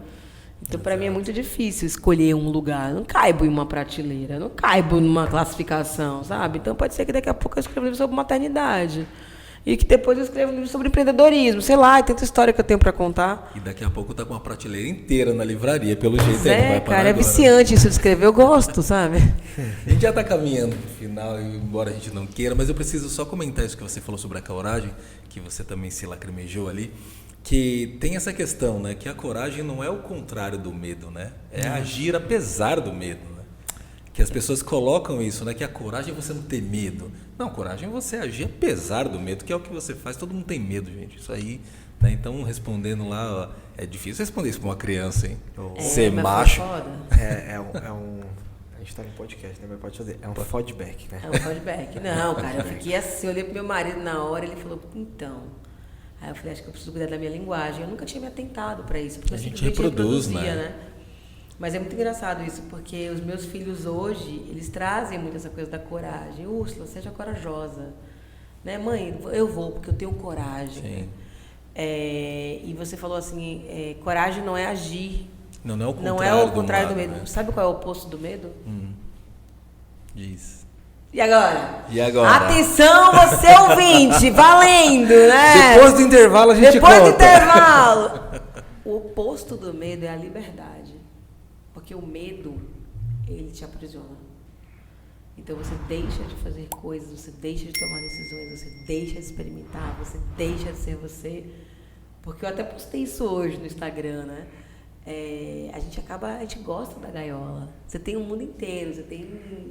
Então, para mim, é muito difícil escolher um lugar. Eu não caibo em uma prateleira, eu não caibo numa classificação, sabe? Então, pode ser que daqui a pouco eu escreva um livro sobre maternidade. E que depois eu escrevo um livro sobre empreendedorismo. Sei lá, tanta história que eu tenho para contar. E daqui a pouco tá com uma prateleira inteira na livraria, pelo jeito. Vai cara, é viciante isso de escrever. Eu gosto, sabe? A gente já tá caminhando pro final, embora a gente não queira, mas eu preciso só comentar isso que você falou sobre a coragem, que você também se lacrimejou ali, que tem essa questão, né? Que a coragem não é o contrário do medo, né? É agir apesar do medo, né? Que as pessoas colocam isso, né? Que a coragem é você não ter medo. Não, coragem é você agir apesar do medo, que é o que você faz. Todo mundo tem medo, gente. Isso aí, né? Então, respondendo lá, ó, é difícil responder isso para uma criança, hein? Ser macho. A gente tá no podcast, né? Mas pode fazer. É um feedback, né? É um feedback. Não, cara, eu fiquei assim, eu olhei pro meu marido na hora, ele falou, então. Aí eu falei, acho que eu preciso cuidar da minha linguagem. Eu nunca tinha me atentado para isso. Porque a gente reproduz, né? Mas é muito engraçado isso, porque os meus filhos hoje, eles trazem muito essa coisa da coragem. Úrsula, seja corajosa. né? Mãe, eu vou porque eu tenho coragem. Sim. E você falou assim, coragem não é agir. Não é o contrário, não é o contrário do medo. Né? Sabe qual é o oposto do medo? Diz. E agora? E agora? Atenção, você ouvinte, valendo, né? Depois do intervalo a gente Depois conta. do intervalo. O oposto do medo é a liberdade. Porque o medo, ele te aprisiona. Então você deixa de fazer coisas, você deixa de tomar decisões, você deixa de experimentar, você deixa de ser você. Porque eu até postei isso hoje no Instagram, né? A gente gosta da gaiola. Você tem um mundo inteiro, você tem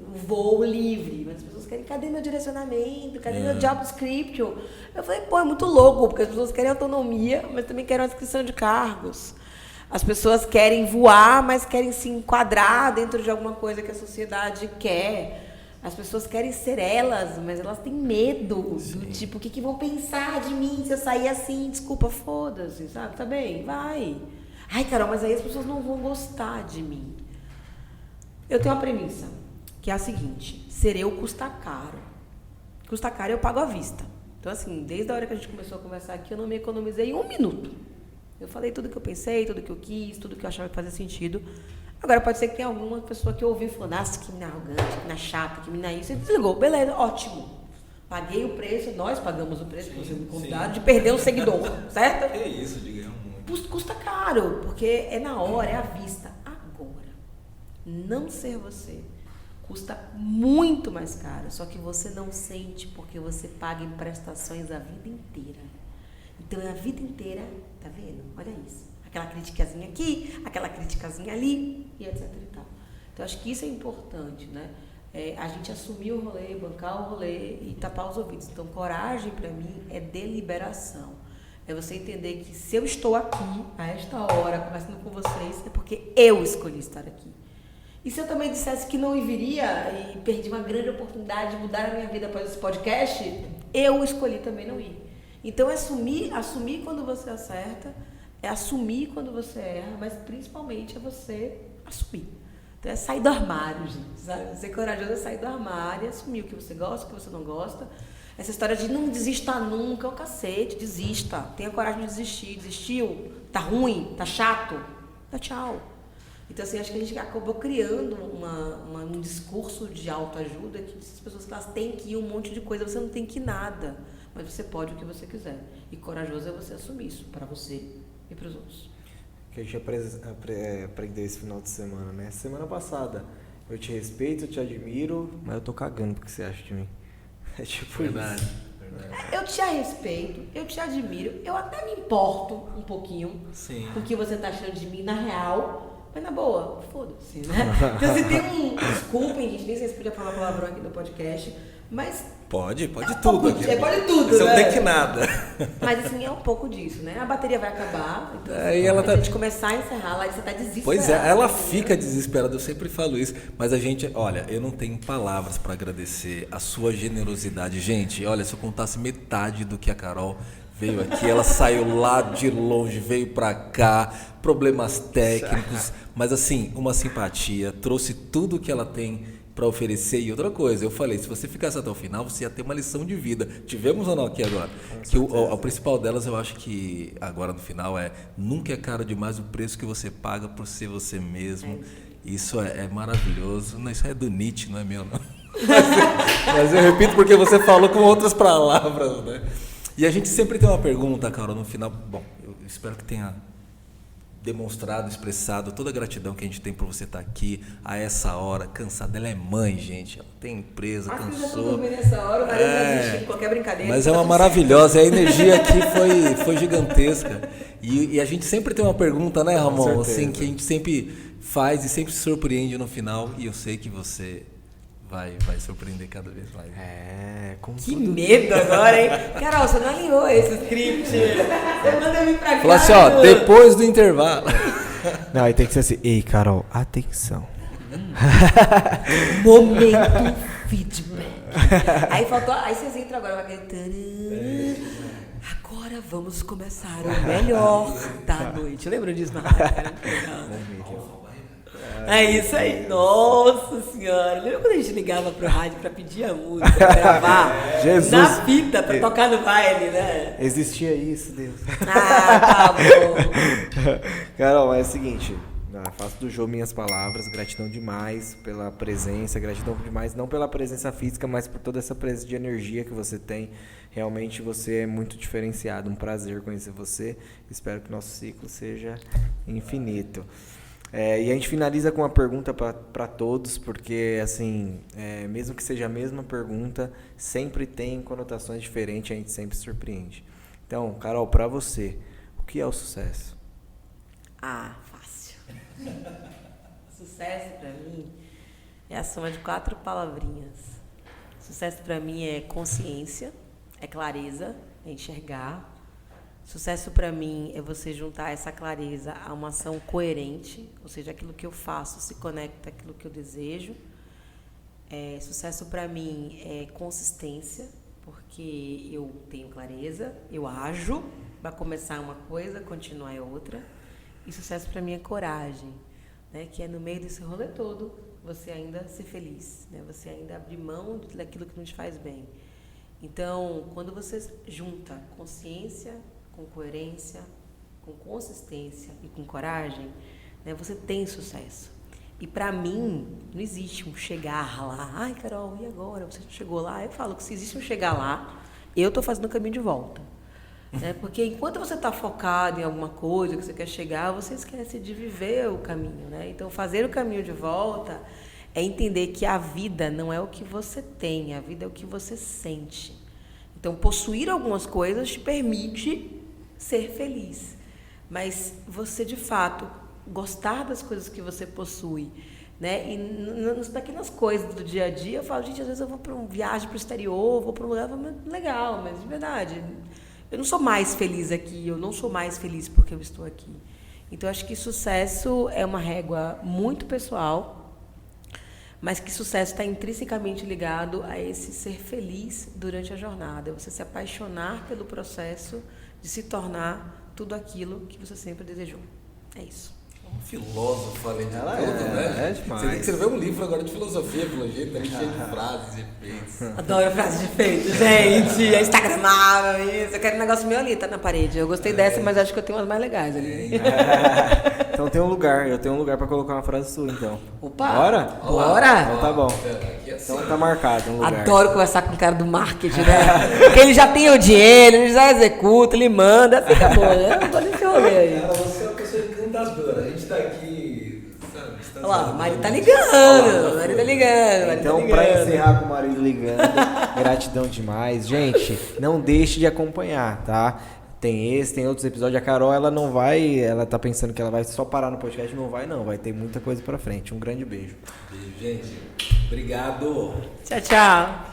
um voo livre, mas as pessoas querem, cadê meu direcionamento? Cadê meu job description? Eu falei, é muito louco, porque as pessoas querem autonomia, mas também querem uma descrição de cargos. As pessoas querem voar, mas querem se enquadrar dentro de alguma coisa que a sociedade quer. As pessoas querem ser elas, mas elas têm medo do tipo, o que vão pensar de mim se eu sair assim? Desculpa, foda-se, sabe? Tá bem, vai. Ai, Carol, mas aí as pessoas não vão gostar de mim. Eu tenho uma premissa, que é a seguinte, ser eu custa caro. Custa caro eu pago à vista. Então, assim, desde a hora que a gente começou a conversar aqui, eu não me economizei 1 minuto. Eu falei tudo que eu pensei, tudo que eu quis, tudo que eu achava que fazia sentido. Agora, pode ser que tenha alguma pessoa que ouviu e falou, nossa, que mina arrogante, que mina chata, que mina isso. E desligou, beleza, ótimo. Paguei o preço, nós pagamos o preço, que você me convidaram, de perder um seguidor, certo? É isso, de ganhar muito. Custa caro, porque é na hora, é à vista. Agora, não ser você custa muito mais caro, só que você não sente porque você paga em prestações a vida inteira. Então, é a vida inteira, tá vendo? Olha isso. Aquela criticazinha aqui, aquela criticazinha ali, e etc e tal. Então, acho que isso é importante, né? A gente assumir o rolê, bancar o rolê e tapar os ouvidos. Então, coragem, para mim, é deliberação. É você entender que se eu estou aqui, a esta hora, conversando com vocês, é porque eu escolhi estar aqui. E se eu também dissesse que não viria e perdi uma grande oportunidade de mudar a minha vida após esse podcast, eu escolhi também não ir. Então, é assumir quando você acerta, é assumir quando você erra, mas principalmente é você assumir. Então, é sair do armário, gente, sabe? Ser corajoso é sair do armário e assumir o que você gosta, o que você não gosta. Essa história de não desista nunca é um cacete, desista. Tenha coragem de desistir. Desistiu? Tá ruim? Tá chato? Dá tchau. Então, assim, acho que a gente acabou criando um discurso de autoajuda que diz as pessoas que elas têm que ir um monte de coisa, você não tem que ir nada. Mas você pode o que você quiser. E corajoso é você assumir isso para você e para os outros. Que a gente aprendeu esse final de semana, né? Semana passada, eu te respeito, eu te admiro, mas eu tô cagando porque você acha de mim. É tipo Verdade. isso. Eu te respeito, eu te admiro, eu até me importo um pouquinho com o que você tá achando de mim na real, mas na boa, foda-se, né? Então, você tem desculpem, gente, nem sei se podia falar palavrão aqui no podcast, mas... Pode um tudo pouco aqui. pode tudo, Você né? não tem que nada. Mas assim, é um pouco disso, né? A bateria vai acabar, então Aí ela a gente começar a encerrar, lá você tá desesperada. Pois é, ela fica desesperada, eu sempre falo isso, mas a gente, olha, eu não tenho palavras para agradecer a sua generosidade. Gente, olha, se eu contasse metade do que a Carol veio aqui, ela saiu lá de longe, veio para cá, problemas técnicos, mas assim, uma simpatia, trouxe tudo que ela tem para oferecer. E outra coisa, eu falei, se você ficasse até o final, você ia ter uma lição de vida. Tivemos ou não aqui agora? Que o principal delas, eu acho que agora no final nunca é caro demais o preço que você paga por ser você mesmo. Isso é maravilhoso. Não, isso é do Nietzsche, não é meu, não. Mas eu repito porque você falou com outras palavras, né? E a gente sempre tem uma pergunta, Carol, no final. Bom, eu espero que tenha demonstrado, expressado toda a gratidão que a gente tem por você estar aqui a essa hora, cansada. Ela é mãe, gente, ela tem empresa, cansou. Nessa hora, o marido vai desistir de qualquer brincadeira. Mas é uma maravilhosa, a energia aqui foi gigantesca. E a gente sempre tem uma pergunta, né, Ramon? Assim, que a gente sempre faz e sempre se surpreende no final. E eu sei que você vai surpreender cada vez mais. Que medo agora, hein? Carol, você não alinhou esse script. Você manda vir pra cá. Falou assim, ó, depois do intervalo. Não, aí tem que ser assim, ei, Carol, atenção. Momento feedback. Aí vocês entram agora, vai gritando. Agora vamos começar o melhor da noite. Lembra disso, Marcos? É isso aí. Nossa senhora. Lembra quando a gente ligava pro rádio pra pedir a música, pra gravar? Jesus. Na fita, pra tocar no baile, né? Existia isso, Deus. Ah, tá bom. Carol, é o seguinte, faço do Jô minhas palavras, gratidão demais pela presença, gratidão demais não pela presença física, mas por toda essa presença de energia que você tem. Realmente você é muito diferenciado, um prazer conhecer você. Espero que o nosso ciclo seja infinito. E a gente finaliza com uma pergunta para todos, porque assim, mesmo que seja a mesma pergunta, sempre tem conotações diferentes, a gente sempre surpreende. Então, Carol, para você, o que é o sucesso? Fácil. Sucesso para mim é a soma de 4 palavrinhas. Sucesso para mim é consciência, é clareza, é enxergar. Sucesso para mim é você juntar essa clareza a uma ação coerente, ou seja, aquilo que eu faço se conecta àquilo que eu desejo. Sucesso para mim é consistência, porque eu tenho clareza, eu ajo, vai começar uma coisa, continuar é outra. E sucesso para mim é coragem, né? Que é no meio desse rolê todo você ainda ser feliz, né? Você ainda abrir mão daquilo que não te faz bem. Então, quando você junta consciência com coerência, com consistência e com coragem, né, você tem sucesso. E para mim, não existe um chegar lá. Ai, Carol, e agora? Você chegou lá? Eu falo que se existe um chegar lá, eu estou fazendo o caminho de volta. Né? Porque enquanto você está focado em alguma coisa que você quer chegar, você esquece de viver o caminho. Né? Então, fazer o caminho de volta é entender que a vida não é o que você tem, a vida é o que você sente. Então, possuir algumas coisas te permite ser feliz, mas você de fato gostar das coisas que você possui, né? E nas pequenas coisas do dia a dia eu falo, gente, às vezes eu vou para uma viagem para o exterior, vou para um lugar legal, mas de verdade eu não sou mais feliz aqui, eu não sou mais feliz porque eu estou aqui. Então acho que sucesso é uma régua muito pessoal, mas que sucesso está intrinsecamente ligado a esse ser feliz durante a jornada, você se apaixonar pelo processo de se tornar tudo aquilo que você sempre desejou. É isso. Um filósofo, além de Ela tudo, né? É demais. Você tem que escrever um livro agora de filosofia, pelo jeito, tá cheio de frases e efeitos. Adoro frases de efeito, gente. É instagramável, isso. Eu quero um negócio meu ali, tá na parede. Eu gostei dessa, mas acho que eu tenho umas mais legais ali. Então tem um lugar, eu tenho um lugar pra colocar uma frase sua, então. Opa! Bora? Bora! Então tá bom. Aqui é assim. Então tá marcado um lugar. Adoro conversar com o cara do marketing, né? Porque ele já tem o dinheiro, ele já executa, ele manda, assim acabou, né? Eu não tô nesse rolê aí. Cara, você é uma pessoa encantadora. A gente tá aqui, sabe? Olha lá, o marido tá ligando, o marido tá ligando. Então, pra encerrar com o marido ligando, gratidão demais. Gente, não deixe de acompanhar, tá? Tem outros episódios. A Carol, ela tá pensando que ela vai só parar no podcast, não vai ter muita coisa pra frente. Um grande beijo. Beijo, gente. Obrigado. Tchau, tchau.